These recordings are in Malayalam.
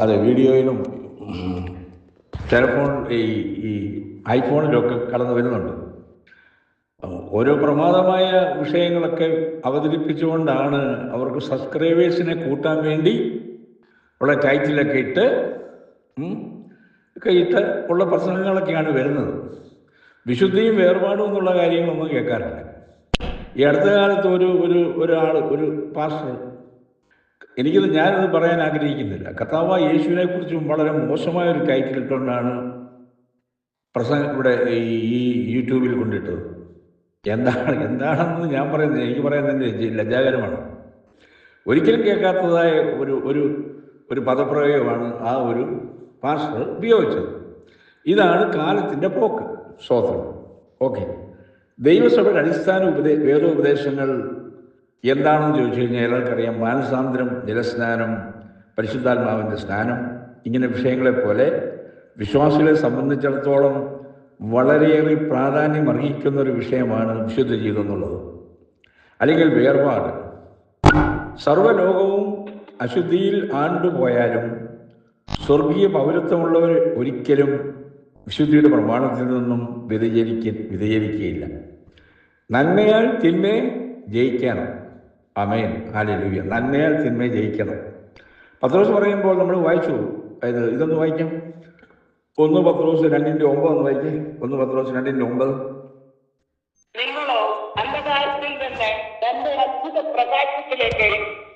അത് വീഡിയോയിലും ടെലഫോൺ ഈ ഐഫോണിലൊക്കെ കടന്നു വരുന്നുണ്ട്. ഓരോ പ്രമാദമായ വിഷയങ്ങളൊക്കെ അവതരിപ്പിച്ചുകൊണ്ടാണ് അവർക്ക് സബ്സ്ക്രൈബേഴ്സിനെ കൂട്ടാൻ വേണ്ടി ഉള്ള ടൈറ്റിലൊക്കെ ഇട്ട് ഉള്ള പ്രസംഗങ്ങളൊക്കെയാണ് വരുന്നത്. വിശുദ്ധിയും വേർപാടും എന്നുള്ള കാര്യങ്ങളൊന്നും കേൾക്കാറില്ല. ഈ അടുത്ത കാലത്ത് ഒരു പാസ്റ്റർ, ഞാനത് പറയാൻ ആഗ്രഹിക്കുന്നില്ല, കർത്താവായ യേശുവിനെ കുറിച്ചും വളരെ മോശമായൊരു ടൈറ്റിൽ ഇട്ടുകൊണ്ടാണ് ഇവിടെ ഈ യൂട്യൂബിൽ കൊണ്ടിട്ടത്. എന്താണെന്ന് ഞാൻ പറയുന്നത്, എനിക്ക് പറയുന്നതിൻ്റെ ലജ്ജാകരമാണ്. ഒരിക്കലും കേൾക്കാത്തതായ ഒരു പദപ്രയോഗമാണ് ആ ഒരു പാസ്റ്റർ ഉപയോഗിച്ചത്. ഇതാണ് കാലത്തിൻ്റെ പോക്ക്. സ്തോത്രം. ഓക്കെ, ദൈവസഭയുടെ അടിസ്ഥാന വേദോപദേശങ്ങൾ എന്താണെന്ന് ചോദിച്ചു കഴിഞ്ഞാൽ എല്ലാവർക്കറിയാം. മാനസാന്തരം, ജലസ്നാനം, പരിശുദ്ധാത്മാവിൻ്റെ സ്നാനം, ഇങ്ങനെ വിഷയങ്ങളെപ്പോലെ വിശ്വാസികളെ സംബന്ധിച്ചിടത്തോളം വളരെയേറെ പ്രാധാന്യം അർഹിക്കുന്ന ഒരു വിഷയമാണ് വിശുദ്ധ ജീവിതം എന്നുള്ളത്, അല്ലെങ്കിൽ വേർപാട്. സർവ്വലോകവും അശുദ്ധിയിൽ ആണ്ടുപോയാലും സ്വർഗീയ പൗരത്വമുള്ളവർ ഒരിക്കലും വിശുദ്ധിയുടെ പ്രമാണത്തിൽ നിന്നും വ്യതിചലിക്കുകയില്ല. നന്മയാൽ തിന്മയെ ജയിക്കണം. ആമേൻ, ഹല്ലേലൂയ. നന്മയാൽ തിന്മയെ ജയിക്കണം. പത്രോസ് പറയുമ്പോൾ നമ്മൾ വായിച്ചു, അതായത് ഇതൊന്ന് വായിക്കാം. 1 പത്രോസ് 2:9 ഒന്ന് വായിക്കേ. 1 പത്രോസ് 2:9. നിങ്ങളോ അന്ധകാരത്തിൽ നിന്ന് തന്റെ അത്ഭുത പ്രകാശത്തിലേക്ക്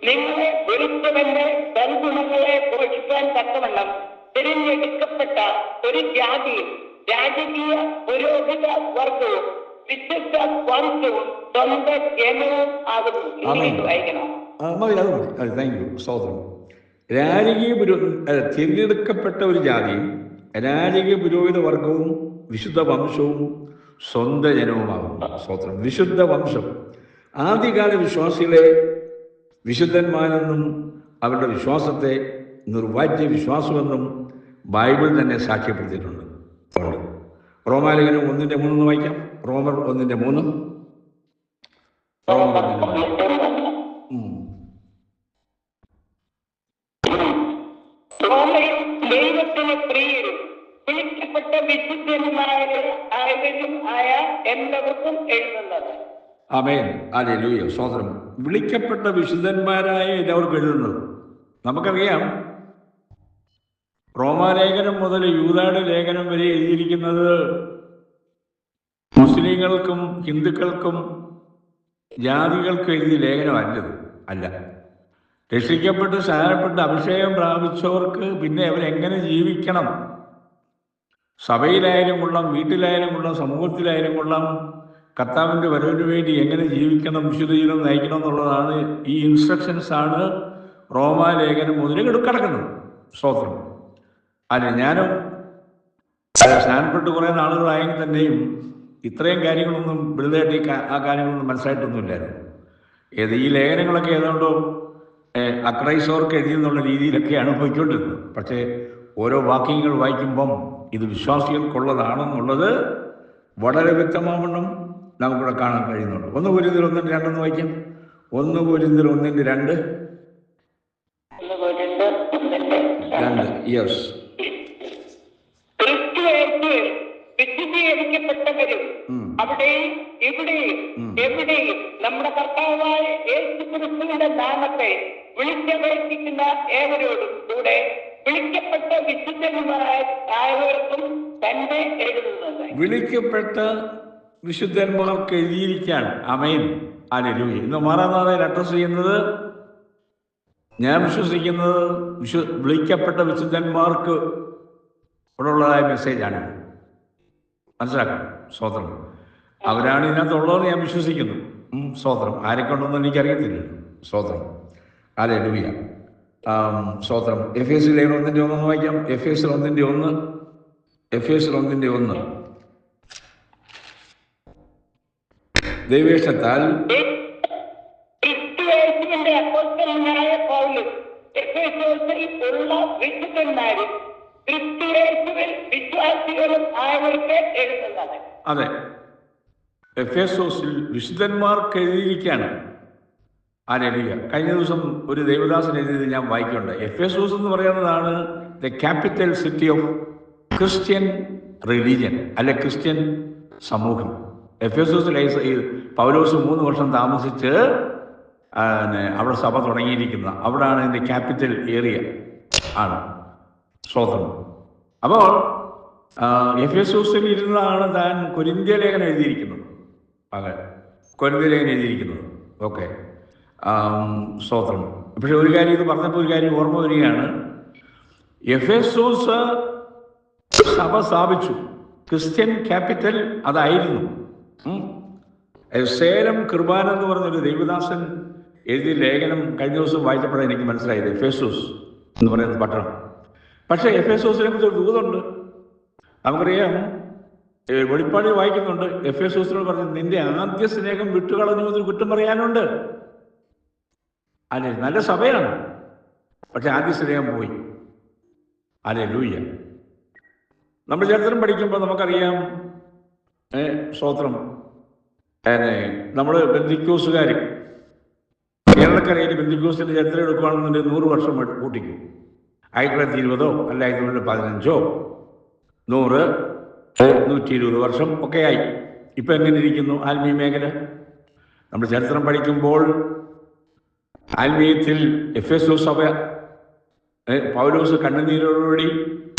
നിങ്ങളെ വെളുത്തവന്റെ സൽഗുണങ്ങളെ പോഷിക്കാൻ തക്കവണ്ണം തിരഞ്ഞെടുക്കപ്പെട്ട ഒരു ജാതിയും രാജകീയ പുരോഹിത വർഗവും വിശുദ്ധ വംശവും സ്വന്തം ജനവും ആകുന്നു. വായിക്കണം. Thank you. സ്തോത്രം. തിരഞ്ഞെടുക്കപ്പെട്ട ഒരു ജാതിയും രാജകീയ പുരോഹിത വർഗവും വിശുദ്ധ വംശവും സ്വന്തം ജനവുമാകുന്നു. സ്തോത്രം. വിശുദ്ധ വംശം. ആദ്യകാല വിശ്വാസികളെ വിശുദ്ധന്മാരെന്നും അവരുടെ വിശ്വാസത്തെ നിർവാജ്യ വിശ്വാസമെന്നും ബൈബിൾ തന്നെ സാക്ഷ്യപ്പെടുത്തിയിട്ടുണ്ട്. റോമാലേഖനം 1:3 വായിക്കാം. റോമർ 1:3. ദൈവത്തിന് പ്രിയരും വിളിക്കപ്പെട്ട വിശുദ്ധന്മാരും ആയ എല്ലാവർക്കും എഴുതുന്നത്. ആമേൻ, ഹല്ലേലൂയ. സ്തോത്രം. വിളിക്കപ്പെട്ട വിശുദ്ധന്മാരായ എല്ലാവർക്കും എഴുതുന്നത്. നമുക്കറിയാം, റോമാലേഖനം മുതൽ യൂദായുടെ ലേഖനം വരെ എഴുതിയിരിക്കുന്നത് മുസ്ലിങ്ങൾക്കും ഹിന്ദുക്കൾക്കും ജാതികൾക്കും എഴുതിയ ലേഖനമല്ല. രക്ഷിക്കപ്പെട്ട് സ്നാനപ്പെട്ട് അഭിഷേകം പ്രാപിച്ചവർക്ക് പിന്നെ അവരെങ്ങനെ ജീവിക്കണം, സഭയിലായാലും കൊള്ളാം, വീട്ടിലായാലും കൊള്ളാം, സമൂഹത്തിലായാലും കൊള്ളാം, കർത്താവിൻ്റെ വരവിന് വേണ്ടി എങ്ങനെ ജീവിക്കണം, വിശുദ്ധ ജീവിതം നയിക്കണം എന്നുള്ളതാണ്. ഈ ഇൻസ്ട്രക്ഷൻസാണ് റോമാലേഖനം മുതൽ കിടക്കുന്നത്. സ്തോത്രം. ഞാനും സ്നാനപ്പെട്ട് കുറേ നാളുകളായെങ്കിൽ തന്നെയും ഇത്രയും കാര്യങ്ങളൊന്നും വലുതായിട്ട് ആ കാര്യങ്ങളൊന്നും മനസ്സിലായിട്ടൊന്നുമില്ലായിരുന്നു. ഈ ലേഖനങ്ങളൊക്കെ ഏതാണ്ടോ അക്രൈസ്തവർക്ക് എഴുതിയെന്നുള്ള രീതിയിലൊക്കെയാണ് പോയിക്കൊണ്ടിരുന്നത്. പക്ഷേ ഓരോ വാക്യങ്ങൾ വായിക്കുമ്പം ഇത് വിശ്വാസികൾക്കുള്ളതാണെന്നുള്ളത് വളരെ വ്യക്തമാവണ്ണം നമുക്കിവിടെ കാണാൻ കഴിയുന്നുണ്ട്. 1 കൊരിന്ത്യർ 1:2 വായിക്കാം. 1 കൊരിന്ത്യർ 1:2. യെസ്. വിശുദ്ധീകരിക്കപ്പെട്ടവരും അവിടെയും ഇവിടെയും എവിടെയും നമ്മുടെ കർത്താവായ യേശുക്രിസ്തുവിന്റെ നാമത്തെ വിളിച്ചപേക്ഷിക്കുന്ന ഏവരോടും കൂടെ വിളിക്കപ്പെട്ട വിശുദ്ധന്മാരായവർക്കും തന്നെ എഴുതുന്നത്. വിളിക്കപ്പെട്ട വിശുദ്ധന്മാർക്ക് എഴുതിയിരിക്കുകയാണ്. ആമേൻ, ഹല്ലേലൂയ. ഇന്ന് മാറാനാഥൻ അഡ്രസ് ചെയ്യുന്നത്, ഞാൻ വിശ്വസിക്കുന്നത്, വിളിക്കപ്പെട്ട വിശുദ്ധന്മാർക്ക് ഉള്ളതായ മെസ്സേജാണ്. മനസ്സിലാക്കണം. സ്തോത്രം. അവരാണ് ഇതിനകത്തുള്ളതെന്ന് ഞാൻ വിശ്വസിക്കുന്നു. സ്തോത്രം. ആരെക്കൊണ്ടൊന്നും എനിക്കറിയത്തില്ല. സ്തോത്രം. ഹല്ലേലൂയ. സ്തോത്രം. എഫേസ്യർ 1:1 വായിക്കാം. എഫേസ്യർ 1:1. ദൈവേഷ്ടത്താൽ ക്രിസ്തുയേശുവിന്റെ അപ്പോസ്തലനായ പൗലോസ് എഫേസോസിൽ ഉള്ള വിശുദ്ധന്മാരും ക്രിസ്തുയേശുവിൽ വിശ്വാസികളും ആയവർക്ക് എഴുതുന്നത്. അതെ, എഫേസോസിൽ വിശുദ്ധന്മാർക്ക് എഴുതിയിരിക്കുകയാണ്. ഹല്ലേലൂയ. കഴിഞ്ഞ ദിവസം ഒരു ദേവദാസൻ എഴുതിയത് ഞാൻ വായിക്കുന്നുണ്ട്. എഫെസോസ് എന്ന് പറയുന്നതാണ് the capital city of Christian religion, അല്ലെ ക്രിസ്ത്യൻ സമൂഹം. എഫെസോസിലെ പൗലോസ് 3 വർഷം താമസിച്ച് അവിടെ സഭ തുടങ്ങിയിരിക്കുന്ന അവിടാണ് ഇതിൻ്റെ ക്യാപിറ്റൽ ഏരിയ ആണ്. സ്തോത്രം. അപ്പോൾ എഫെസോസിൽ ഇരുന്നാണ് താൻ കൊരിന്ത്യ ലേഖനം എഴുതിയിരിക്കുന്നത്. കൊരിന്ത്യ ലേഖനം എഴുതിയിരിക്കുന്നത്. ഓക്കെ, സ്തോത്രം. പക്ഷെ ഒരു കാര്യം ഇത് പറഞ്ഞപ്പോൾ ഒരു കാര്യം ഓർമ്മ വരികയാണ്. എഫെസോസ് സഭ സ്ഥാപിച്ചു, ക്രിസ്ത്യൻ ക്യാപിറ്റൽ അതായിരുന്നു. സേലം കൃപാൻ എന്ന് പറഞ്ഞൊരു ദൈവദാസൻ എഴുതിയ ലേഖനം കഴിഞ്ഞ ദിവസം വായിച്ചപ്പോഴാണ് എനിക്ക് മനസ്സിലായത് എഫെസോസ് എന്ന് പറയുന്ന പട്ടണം. പക്ഷേ എഫെസോസിനെ കുറിച്ച് ഒരു ദൂതുണ്ട്. നമുക്കറിയാം, വെളിപ്പാട് വായിക്കുന്നുണ്ട്. എഫെസോസിനോട് പറഞ്ഞു, നിന്റെ ആദ്യ സ്നേഹം വിട്ടുകളഞ്ഞു എന്നൊരു കുറ്റം പറയാനുണ്ട്. അല്ലെ, നല്ല സഭയാണ്, പക്ഷെ ആദ്യ സ്നേഹം പോയി. ഹല്ലേലൂയ. നമ്മൾ ചരിത്രം പഠിക്കുമ്പോൾ നമുക്കറിയാം, സ്തോത്രം, നമ്മൾ ബെന്തിക്കോസുകാർ കേരളക്കരയിൽ ബെന്തിക്കോസിന്റെ ചരിത്രം എടുക്കുകയാണെന്നുണ്ടെങ്കിൽ 100 വർഷം കൂട്ടിക്കും. 1920 അല്ല 1915 100 120 വർഷം ഒക്കെയായി. ഇപ്പം എങ്ങനെ ഇരിക്കുന്നു ആത്മീയ മേഖല? നമ്മൾ ചരിത്രം പഠിക്കുമ്പോൾ ആത്മീയത്തിൽ എഫെസോസ് സഭ പൗലോസ് കണ്ണുനീരോടുകൂടി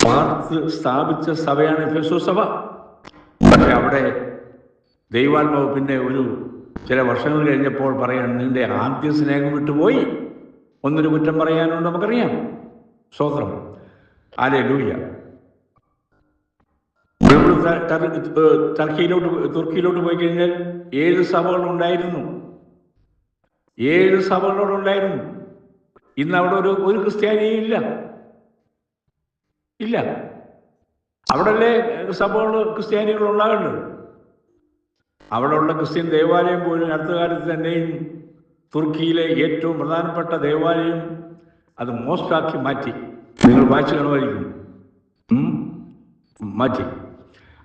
പാർത്ത് സ്ഥാപിച്ച സഭയാണ് എഫെസോസ് സഭ. പക്ഷെ അവിടെ ദൈവാത്മാവ് പിന്നെ ചില വർഷങ്ങൾ കഴിഞ്ഞപ്പോൾ പറയാൻ, നിന്റെ ആദ്യ സ്നേഹം വിട്ടുപോയി, ഒന്നൊരു കുറ്റം പറയാനുണ്ട്. നമുക്കറിയാം. സ്തോത്രം. ഹല്ലേലൂയ. തുർക്കിയിലോട്ട് പോയി കഴിഞ്ഞാൽ 7 സഭകളുണ്ടായിരുന്നു. 7 സഭകളോടുണ്ടായിരുന്നു. ഇന്ന് അവിടെ ഒരു ക്രിസ്ത്യാനിയും ഇല്ല. അവിടെയല്ലേ സഭകൾ ക്രിസ്ത്യാനികൾ ഉണ്ടാകേണ്ടത്. അവിടെയുള്ള ക്രിസ്ത്യൻ ദേവാലയം പോലും അടുത്ത കാലത്ത് തന്നെയും തുർക്കിയിലെ ഏറ്റവും പ്രധാനപ്പെട്ട ദേവാലയം അത് മോസ്കാക്കി മാറ്റി. നിങ്ങൾ വായിച്ചു കാണുമായിരിക്കും, മാറ്റി.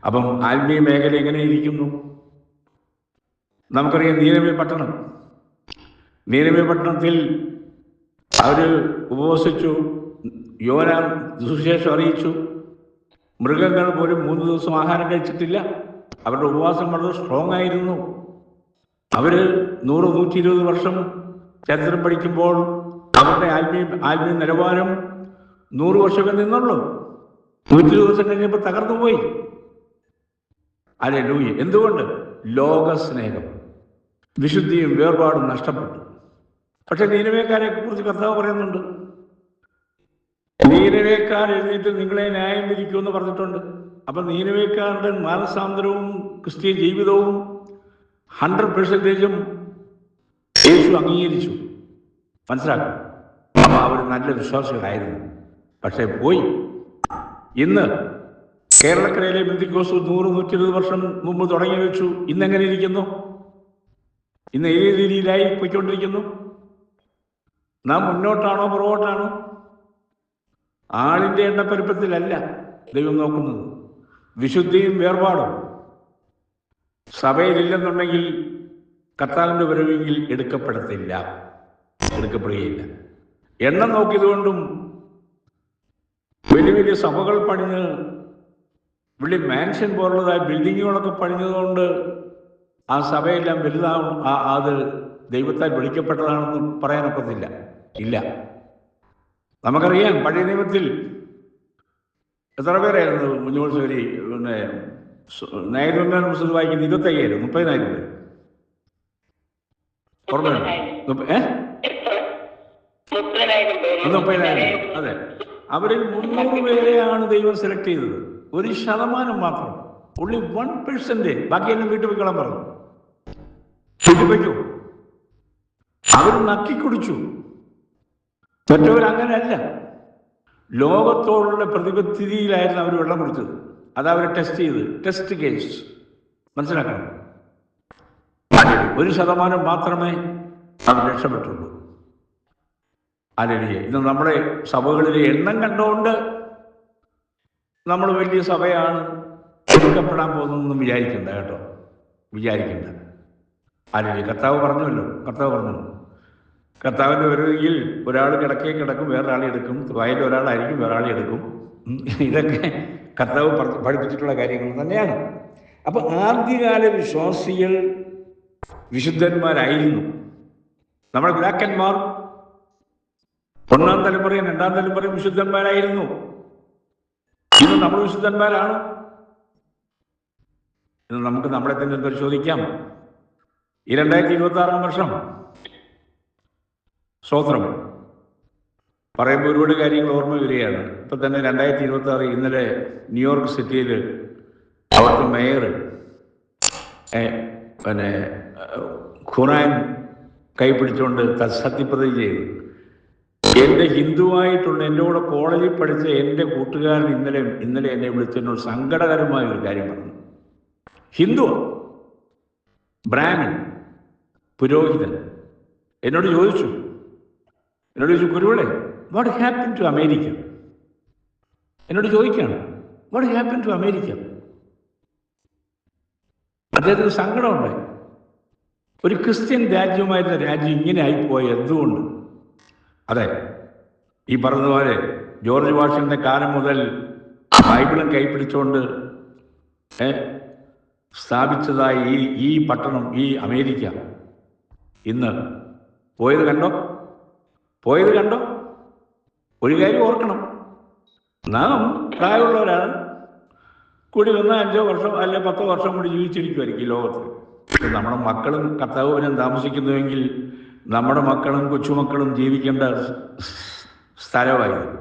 അപ്പം ആത്മീയ മേഖല എങ്ങനെ ഇരിക്കുന്നു? നമുക്കറിയാം, നീനവേ പട്ടണത്തിൽ അവർ ഉപവസിച്ചു, യോന സുവിശേഷം അറിയിച്ചു. മൃഗങ്ങൾ പോലും 3 ദിവസം ആഹാരം കഴിച്ചിട്ടില്ല. അവരുടെ ഉപവാസം വളരെ സ്ട്രോങ് ആയിരുന്നു. അവർ 100-120 വർഷം ചരിത്രം പഠിക്കുമ്പോൾ അവരുടെ ആത്മീയ നിലവാരം 100 വർഷമേ നിന്നുള്ളൂ. 120 വർഷം കഴിഞ്ഞപ്പോൾ തകർന്നു പോയി. ഹല്ലേലൂയ. എന്തുകൊണ്ട്? ലോകസ്നേഹം, വിശുദ്ധിയും വേർപാടും നഷ്ടപ്പെട്ടു. പക്ഷെ നീനവേക്കാരെ കുറിച്ച് കർത്താവ് പറയുന്നുണ്ട്. നീനവേക്കാർ എഴുന്നേറ്റ് നിങ്ങളെ ന്യായം വിധിക്കുമെന്ന് പറഞ്ഞിട്ടുണ്ട്. അപ്പൊ നീനവേക്കാരുടെ മാനസാന്തരവും ക്രിസ്തീയ ജീവിതവും 100% യേശു അംഗീകരിച്ചു. മനസ്സിലാക്കും. അപ്പൊ അവർ നല്ല വിശ്വാസികളായിരുന്നു. പക്ഷെ പോയി. ഇന്ന് കേരളക്കരയിലെ ബെന്തിക്കോസ് 100-120 വർഷം മുമ്പ് തുടങ്ങി വെച്ചു. ഇന്നെങ്ങനെ ഇരിക്കുന്നു? ഇന്ന് ഏത് രീതിയിലായി പോയിക്കൊണ്ടിരിക്കുന്നു? നാം മുന്നോട്ടാണോ പുറകോട്ടാണോ? ആളിന്റെ എണ്ണപ്പെരുപ്പത്തിലല്ല ദൈവം നോക്കുന്നത്, വിശുദ്ധിയും വേർപാടും. സഭയിലില്ലെന്നുണ്ടെങ്കിൽ കർത്താവിന്റെ വരവെങ്കിൽ എടുക്കപ്പെടുകയില്ല. എണ്ണം നോക്കിയതുകൊണ്ടും വലിയ സഭകൾ പണിഞ്ഞ് വലിയ മാൻഷൻ പോലുള്ളതായ ബിൽഡിങ്ങുകളൊക്കെ പണിഞ്ഞതുകൊണ്ട് ആ സഭയെല്ലാം വലുതാവും, അത് ദൈവത്താൽ വിളിക്കപ്പെട്ടതാണെന്ന് പറയാനൊക്കത്തില്ല. ഇല്ല. നമുക്കറിയാം, പഴയ നിയമത്തിൽ എത്ര പേരായിരുന്നു മുന്നോട്ട് നയരൂപ പുസ്തകം വായിക്കുന്നത്? 25,000 30,000 പേര്. ഓർമ്മയുണ്ട്? 30,000. അതെ. അവരിൽ 300 പേരെയാണ് ദൈവം സെലക്ട് ചെയ്തത്. 1% മാത്രം, only 1%. ബാക്കിയെല്ലാം വീട്ടിൽ പോയിക്കളാൻ പറഞ്ഞു. വീട്ടിൽ വയ്ക്കൂ. അവർ നക്കിക്കുടിച്ചു. മറ്റവരങ്ങനെയല്ല. ലോകത്തോടുള്ള പ്രതിബദ്ധതയിലായിരുന്നു അവർ വെള്ളം കുടിച്ചത്. അതവരെ ടെസ്റ്റ് കേസ് മനസ്സിലാക്കണം. 1% മാത്രമേ അവർ രക്ഷപ്പെട്ടുള്ളൂ. ഹല്ലേലൂയ. ഇന്ന് നമ്മുടെ സഭകളിലെ എണ്ണം കണ്ടുകൊണ്ട് നമ്മൾ വലിയ സഭയാണ്, എടുക്കപ്പെടാൻ പോകുന്നതെന്നും വിചാരിക്കണ്ട കേട്ടോ, വിചാരിക്കണ്ട. ഹല്ലേലൂയ. കർത്താവ് പറഞ്ഞു, കർത്താവിൻ്റെ വരുമെങ്കിൽ ഒരാൾ കിടക്കേ കിടക്കും, വേറൊരാളെ എടുക്കും, വയലിൽ ഒരാളായിരിക്കും, വേറൊരാളെ എടുക്കും. ഇതൊക്കെ കർത്താവ് പഠിപ്പിച്ചിട്ടുള്ള കാര്യങ്ങൾ തന്നെയാണ്. അപ്പം ആദ്യകാല വിശ്വാസികൾ വിശുദ്ധന്മാരായിരുന്നു. നമ്മുടെ പിതാക്കന്മാർ ഒന്നാം തലമുറയും രണ്ടാം തലമുറയും വിശുദ്ധന്മാരായിരുന്നു. ഇന്ന് നമ്മൾ വിശുദ്ധന്മാരാണ്. ഇന്ന് നമുക്ക് നമ്മളെ തന്നെ പരിശോധിക്കാം. ഈ 2026 വർഷം സ്തോത്രം പറയുമ്പോൾ ഒരുപാട് കാര്യങ്ങൾ ഓർമ്മ വരികയാണ്. ഇപ്പൊ തന്നെ 2026 ഇന്നലെ ന്യൂയോർക്ക് സിറ്റിയിൽ അവിടുത്തെ മേയർ പിന്നെ ഖുറാൻ കൈപിടിച്ചുകൊണ്ട് സത്യപ്രതിജ്ഞ ചെയ്തു. എൻ്റെ ഹിന്ദുവായിട്ടുള്ള എൻ്റെ കൂടെ കോളേജിൽ പഠിച്ച എൻ്റെ കൂട്ടുകാരൻ ഇന്നലെ എന്നെ വിളിച്ചതിനോട് സങ്കടകരമായ ഒരു കാര്യം പറഞ്ഞു. ഹിന്ദു ബ്രാഹ്മൺ പുരോഹിതൻ എന്നോട് ചോദിച്ചു, ഗുരുവിളെ, വാട്ട് ഹാപ്പൻ ടു അമേരിക്ക? എന്നോട് ചോദിക്കുകയാണ്, വാട്ട് ഹാപ്പൻ ടു അമേരിക്ക? അദ്ദേഹത്തിന് സങ്കടമുണ്ടായി. ഒരു ക്രിസ്ത്യൻ രാജ്യമായിരുന്ന രാജ്യം ഇങ്ങനെ ആയിപ്പോയ എന്തുകൊണ്ട്? അതെ, ഈ പറഞ്ഞതുപോലെ ജോർജ് വാഷിന്റെ കാലം മുതൽ ബൈബിളും കൈപ്പിടിച്ചുകൊണ്ട് സ്ഥാപിച്ചതായി ഈ പട്ടണം, ഈ അമേരിക്ക ഇന്ന് പോയത് കണ്ടോ? ഒരു കാര്യം ഓർക്കണം, നാം പ്രായമുള്ളവരാണ്. കൂടി വന്ന 5 വർഷം അല്ലെ 10 വർഷം കൂടി ജീവിച്ചിരിക്കുമായിരിക്കും ഈ ലോകത്ത്. നമ്മുടെ മക്കളും കർത്താവിനും താമസിക്കുന്നുവെങ്കിൽ നമ്മുടെ മക്കളും കൊച്ചുമക്കളും ജീവിക്കേണ്ട സ്ഥലമായിരുന്നു.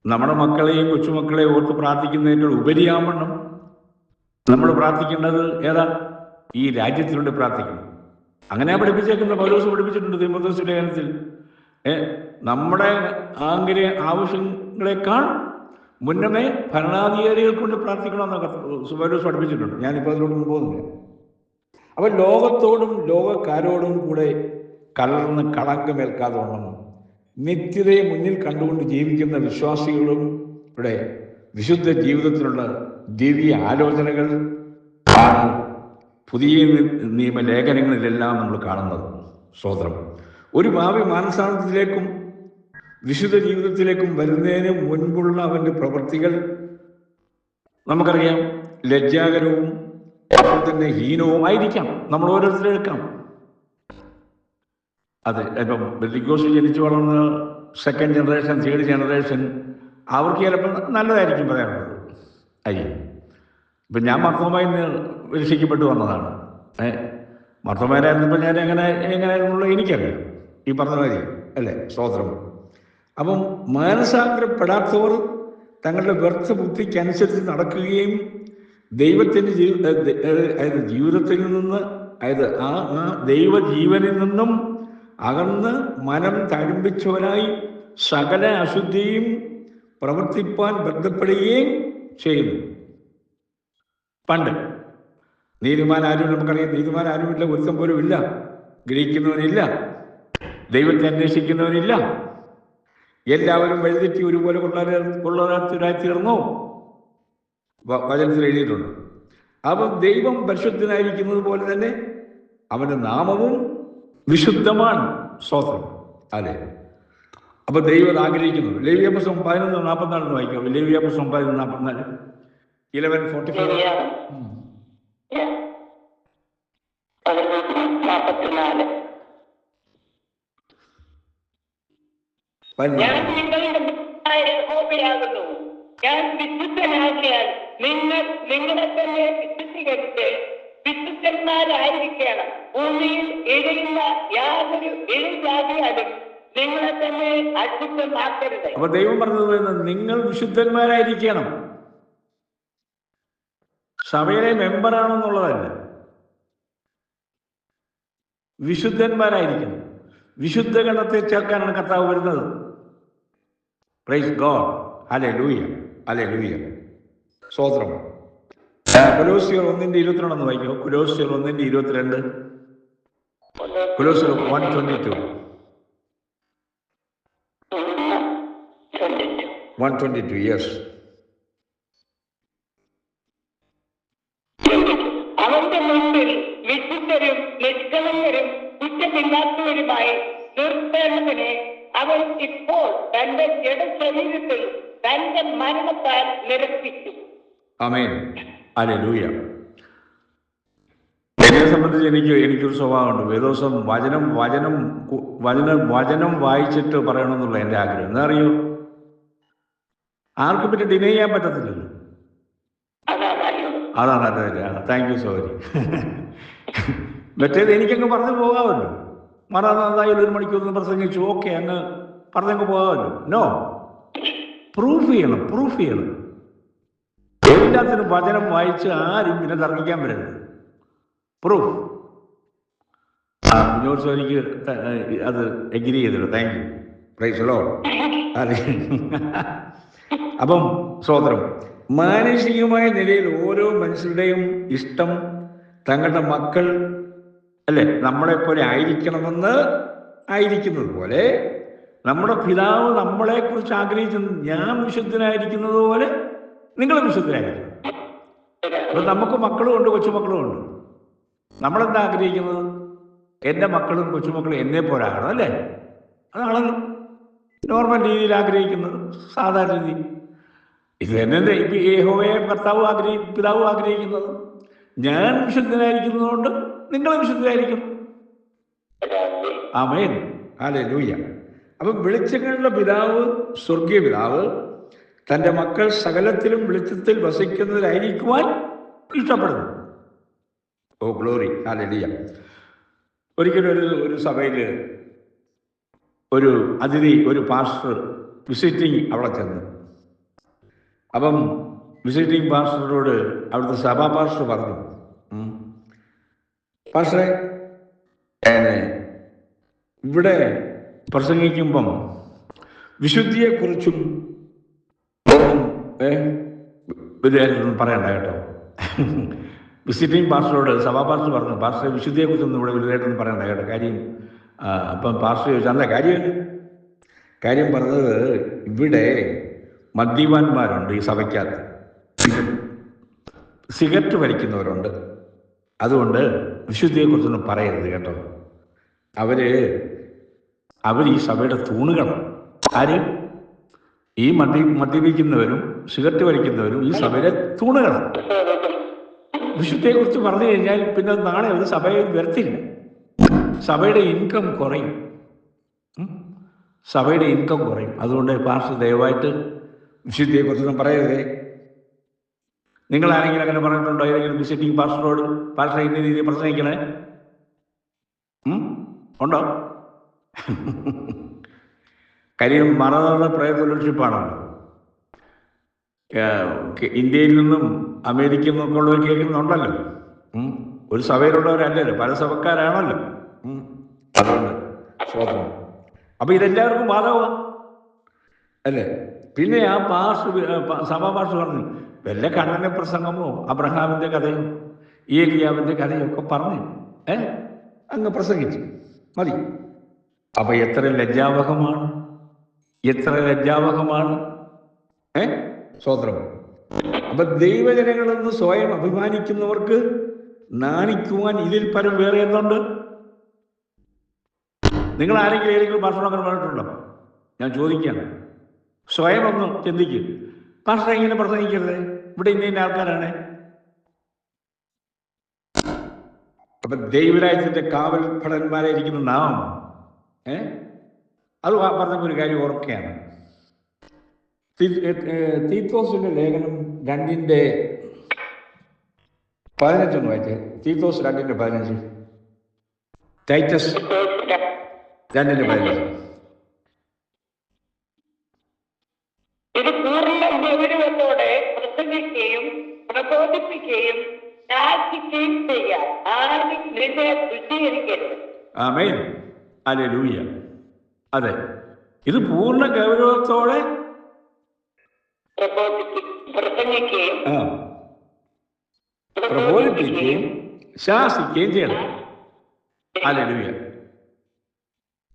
നമ്മുടെ മക്കളെയും കൊച്ചുമക്കളെയും ഓർത്ത് പ്രാർത്ഥിക്കുന്നതിനോട് ഉപരിയാവണം നമ്മൾ പ്രാർത്ഥിക്കേണ്ടത് ഏതാ? ഈ രാജ്യത്തിനുവേണ്ടി പ്രാർത്ഥിക്കണം. അങ്ങനെ പഠിപ്പിച്ചേക്കുന്ന പൗലോസ് പഠിപ്പിച്ചിട്ടുണ്ട് തീമോഥെയോസ് ലേഖനത്തിൽ. നമ്മുടെ ആവശ്യങ്ങളെക്കാൾ മുന്നമേ ഭരണാധികാരികൾ കൊണ്ട് പ്രാർത്ഥിക്കണമെന്നൊക്കെ പൗലോസ് പഠിപ്പിച്ചിട്ടുണ്ട്. ഞാനിപ്പോൾ അതിലോട്ടൊന്നും പോകുന്നില്ല. അപ്പൊ ലോകത്തോടും ലോകക്കാരോടും കൂടെ കലർന്ന് കളങ്കമേൽക്കാതെ വണ്ണം നിത്യതയെ മുന്നിൽ കണ്ടുകൊണ്ട് ജീവിക്കുന്ന വിശ്വാസികളും ഇവിടെ വിശുദ്ധ ജീവിതത്തിലുള്ള ദിവ്യ ആലോചനകൾ ആണ് പുതിയ നിയമലേഖനങ്ങളിലെല്ലാം നമ്മൾ കാണുന്നത്. സ്തോത്രം. ഒരു ഭാവി മാനസാന്തരത്തിലേക്കും വിശുദ്ധ ജീവിതത്തിലേക്കും വരുന്നതിന് മുൻപുള്ള അവൻ്റെ പ്രവൃത്തികൾ നമുക്കറിയാം, ലജ്ജാകരവും അപ്പോൾ തന്നെ ഹീനവുമായിരിക്കാം. നമ്മൾ ഓരോരുത്തരെടുക്കാം. അതെ, ഇപ്പം ബെന്തിക്കോസിൽ ജനിച്ചു വളർന്ന 2nd ജനറേഷൻ 3rd ജനറേഷൻ അവർക്ക് ചിലപ്പോൾ നല്ലതായിരിക്കും പറയാനുള്ളത്. ഇപ്പം ഞാൻ മർത്തോമായി രക്ഷിക്കപ്പെട്ടു വന്നതാണ്. മർത്തോമാരായിരുന്നപ്പോൾ ഞാൻ എങ്ങനെയായിരുന്നുള്ള എനിക്കറിയാം, ഈ പറഞ്ഞ കാര്യം അല്ലേ? സ്തോത്രം. അപ്പം മാനസാന്തരപ്പെടാത്തവർ തങ്ങളുടെ വ്യർത്ഥ ബുദ്ധിക്കനുസരിച്ച് നടക്കുകയും ദൈവത്തിൻ്റെ ജീവിതത്തിൽ നിന്ന്, അതായത് ആ ദൈവജീവനിൽ നിന്നും അകന്ന് മനം തഴമ്പിച്ചവരായി സകല അശുദ്ധിയും പ്രവർത്തിപ്പാൻ ബന്ധപ്പെടുകയും ചെയ്യുന്നു. പണ്ട് നീതിമാൻ ആരും, നമുക്കറിയാം, നീതിമാൻ ആരുമില്ല, ഒരുത്തം പോലും ഇല്ല. ഗ്രഹിക്കുന്നവനില്ല, ദൈവത്തെ അന്വേഷിക്കുന്നവനില്ല. എല്ലാവരും വഴിതെറ്റി ഒരുപോലെ കൊള്ളരായി തീർന്നു വചനത്തിൽ എഴുതിയിട്ടുണ്ട്. അപ്പം ദൈവം പരിശുദ്ധനായിരിക്കുന്നത് പോലെ തന്നെ അവൻ്റെ നാമവും വിശുദ്ധമാണ്. സ്തോത്രം. അതെ, അപ്പൊ ദൈവം ആഗ്രഹിക്കുന്നു. ലേവ്യാപുസ്തകം 11:44 വായിക്കാം. ലേവ്യാപുസ്തകം 11:44, 11:44. ഞാൻ നിങ്ങളുടെ യഹോവയാകുന്നു. ഞാൻ വിശുദ്ധനാകിയാൽ നിങ്ങളെ തന്നെ വിശുദ്ധീകരിച്ച് വിശുദ്ധന്മാരായിരിക്കണം. ഭൂമിയിൽ എഴുതുന്ന യാതൊരു എഴുതാതിയാലും നിങ്ങളെ തന്നെ അശുദ്ധമാക്കരുത്. അപ്പൊ ദൈവം പറഞ്ഞത് നിങ്ങൾ വിശുദ്ധന്മാരായിരിക്കണം. സഭയിലെ മെമ്പറാണെന്നുള്ളതല്ല, വിശുദ്ധന്മാരായിരിക്കണം. വിശുദ്ധ ഗണത്തെ ചേർക്കാനാണ് കർത്താവ് വരുന്നത്. Praise God. Hallelujah, hallelujah. സ്തോത്രം. കൊലോസ്യർ 1:22 വായിക്കോ. കൊലോസ്യർ 1:22. കൊലോസ്യർ 1:22. 1:22. യെസ്. അവന്റെ മുൻപിൽ വിശുദ്ധരും നിഷ്കളങ്കരും കുറ്റമില്ലാത്തവരുമായി അവൻ ഇപ്പോൾ തന്റെ ജഡശരീരത്തിൽ തന്റെ മരണത്താൽ നിരപ്പിച്ചു. ആമേൻ. ഹല്ലേലൂയ. എന്നെ സംബന്ധിച്ച് എനിക്കൊരു സ്വഭാവമുണ്ട്. വേദോസം വചനം വായിച്ചിട്ട് പറയണമെന്നുള്ള എൻ്റെ ആഗ്രഹം. എന്താ അറിയോ? ആർക്കും പിന്നെ ഡിനൈ ചെയ്യാൻ പറ്റത്തില്ലല്ലോ. അതാണ് അല്ലേ. Thank you sorry. മറ്റേത് എനിക്കങ്ങ് പറഞ്ഞു പോകാമല്ലോ. മറന്നതായാലും 1 മണിക്കൂർ പ്രസംഗിച്ചു, ഓക്കെ, അങ്ങ് പറഞ്ഞങ്ങ് പോകാമല്ലോ. നോ, പ്രൂഫ് ചെയ്യണം. എല്ലാത്തിനും വചനം വായിച്ച് ആരും പിന്നെ തർക്കിക്കാൻ വരരുത്. പ്രൂഫ്. കുഞ്ഞോട് എനിക്ക് അത് എഗ്രി ചെയ്തല്ലോ. Thank you. Praise lord. അപ്പം സ്തോത്രം. മാനസികമായ നിലയിൽ ഓരോ മനുഷ്യരുടെയും ഇഷ്ടം തങ്ങളുടെ മക്കൾ അല്ലെ നമ്മളെപ്പോലെ ആയിരിക്കുന്നത് പോലെ നമ്മുടെ പിതാവ് നമ്മളെക്കുറിച്ച് ആഗ്രഹിക്കുന്നത് ഞാൻ വിശുദ്ധനായിരിക്കുന്നത് പോലെ നിങ്ങൾ വിശുദ്ധനായിരിക്കും. അപ്പൊ നമുക്ക് മക്കളും ഉണ്ട്, കൊച്ചുമക്കളും ഉണ്ട്. നമ്മളെന്താ ആഗ്രഹിക്കുന്നത്? എൻ്റെ മക്കളും കൊച്ചുമക്കളും എന്നെ പോലെ ആകണം, അല്ലേ? അതാണല്ലോ നോർമൽ രീതിയിൽ ആഗ്രഹിക്കുന്നത്, സാധാരണ രീതി. ഇത് തന്നെ ഇപ്പൊ യഹോവയെ പിതാവ് ആഗ്രഹിക്കുന്നത്. ഞാൻ വിശുദ്ധനായിരിക്കുന്നതുകൊണ്ട് നിങ്ങൾ വിശുദ്ധരായിരിക്കണം. ആമേൻ. ഹല്ലേലൂയ. അപ്പൊ വെളിച്ചങ്ങളുടെ പിതാവ്, സ്വർഗീയ പിതാവ് തൻ്റെ മക്കൾ സകലത്തിലും വെളിച്ചത്തിൽ വസിക്കുന്നതിലായിരിക്കുവാൻ ഇഷ്ടപ്പെടുന്നു. Oh glory. ഹല്ലേലൂയ. ഒരിക്കലും ഒരു സഭയിൽ ഒരു അതിഥി, ഒരു പാസ്റ്റർ വിസിറ്റിംഗ് അവിടെ ചെന്നു. അപ്പം വിസിറ്റിംഗ് പാസ്റ്ററോട് അവിടുത്തെ സഭാ പാസ്റ്റർ പറഞ്ഞു, പാസ്റ്ററെ, ഇവിടെ പ്രസംഗിക്കുമ്പം വിശുദ്ധിയെക്കുറിച്ചും വിദ്യാർത്ഥികളൊന്നും പറയണ്ട കേട്ടോ. വിസിറ്റിംഗ് പാസ്റ്ററോട് സഭാ പാസ്റ്റർ പറഞ്ഞു, പാസ്റ്ററെ, വിശുദ്ധിയെക്കുറിച്ചൊന്നും ഇവിടെ വലുതായിട്ടൊന്നും പറയണ്ട കേട്ടോ. കാര്യം അപ്പം പാസ്റ്റർ ചോദിച്ചു, എന്താ കാര്യം പറഞ്ഞത്, ഇവിടെ മദ്യപാന്മാരുണ്ട് ഈ സഭയ്ക്കകത്ത്, സിഗരറ്റ് വലിക്കുന്നവരുണ്ട്. അതുകൊണ്ട് വിശുദ്ധിയെക്കുറിച്ചൊന്നും പറയരുത് കേട്ടോ. അവർ ഈ സഭയുടെ തൂണുകളാണ്. ആര്? ഈ മദ്യപിക്കുന്നവരും സിഗരറ്റ് വലിക്കുന്നവരും ഈ സഭയിലെ തൂണുകളാണ്. വിശുദ്ധിയെക്കുറിച്ച് പറഞ്ഞു കഴിഞ്ഞാൽ പിന്നെ നാളെ ഒരു സഭയെ വരത്തില്ല. സഭയുടെ ഇൻകം കുറയും. അതുകൊണ്ട് പാസ്റ്റർ ദയവായിട്ട് വിശുദ്ധിയെക്കുറിച്ചൊന്നും പറയരുതേ. നിങ്ങൾ ആരെങ്കിലും അങ്ങനെ പറഞ്ഞിട്ടുണ്ടോ? ഏതെങ്കിലും വിസിറ്റിംഗ് പാസ്റ്ററോട്, പാസ്റ്റർ ഇന്ന രീതിയിൽ പ്രസംഗിക്കണേ ഉണ്ടോ? കാര്യം മറന്ന പ്രയർ ഫെലോഷിപ്പാണല്ലോ. ഇന്ത്യയിൽ നിന്നും അമേരിക്കയിൽ നിന്നൊക്കെ ഉള്ളവർ കേൾക്കുന്നുണ്ടല്ലോ. ഒരു സഭയിലുള്ളവരല്ലല്ലോ, പല സഭക്കാരാണല്ലോ. അതുകൊണ്ട് സ്വതന്ത്രം. അപ്പൊ ഇതെല്ലാവർക്കും ബാധകമാണ്, അല്ലേ? പിന്നെ ആ സഭാ പാസ്റ്റർ പറഞ്ഞു, വല്ല കണ്ണന്റെ പ്രസംഗമോ അബ്രഹാമിന്റെ കഥയോ ഏലിയാവിന്റെ കഥയോ ഒക്കെ പറഞ്ഞു അങ്ങ് പ്രസംഗിച്ചു മതി. അപ്പൊ എത്ര ലജ്ജാവഹമാണ് സ്വതന്ത്രം. അപ്പൊ ദൈവജനങ്ങളെന്ന് സ്വയം അഭിമാനിക്കുന്നവർക്ക് നാണിക്കുവാൻ ഇതിൽ പരം വേറെ എന്തുണ്ട്? നിങ്ങൾ ഏതെങ്കിലും ഭാഷണം അങ്ങനെ പറഞ്ഞിട്ടുണ്ടോ? ഞാൻ ചോദിക്കുകയാണ്. സ്വയം ഒന്ന് ചിന്തിക്കും. ഭാഷ ഇങ്ങനെ പ്രസംഗിക്കരുത്, ഇവിടെ ഇന്ന ആൾക്കാരാണ്. അപ്പൊ ദൈവരാജ്യത്തിന്റെ കാവൽ ഭടന്മാരെ ഇരിക്കുന്ന നാം അത് പറഞ്ഞ ഒരു കാര്യം ഓർക്കുകയാണ്. തീത്തോസിന്റെ ലേഖനം 2:15 വായിച്ചേ. തീത്തോസ് 2:15, ടൈറ്റസ് 2:15. ഇത് പൂർണ്ണ ഗൗരവത്തോടെ പ്രസംഗിക്കുകയും പ്രബോധിപ്പിക്കുകയും ശാസിക്കുകയും ചെയ്യാൻ ആരും നിന്നെ തുച്ഛീകരിക്കരുത്. ആമേൻ. ഹല്ലേലൂയ. അതെ, ഇത് പൂർണ്ണ ഗൗരവത്തോടെ പ്രബോധിപ്പിക്കുകയും ശാസിക്കുകയും ചെയ്യണം. ഹല്ലേലൂയ.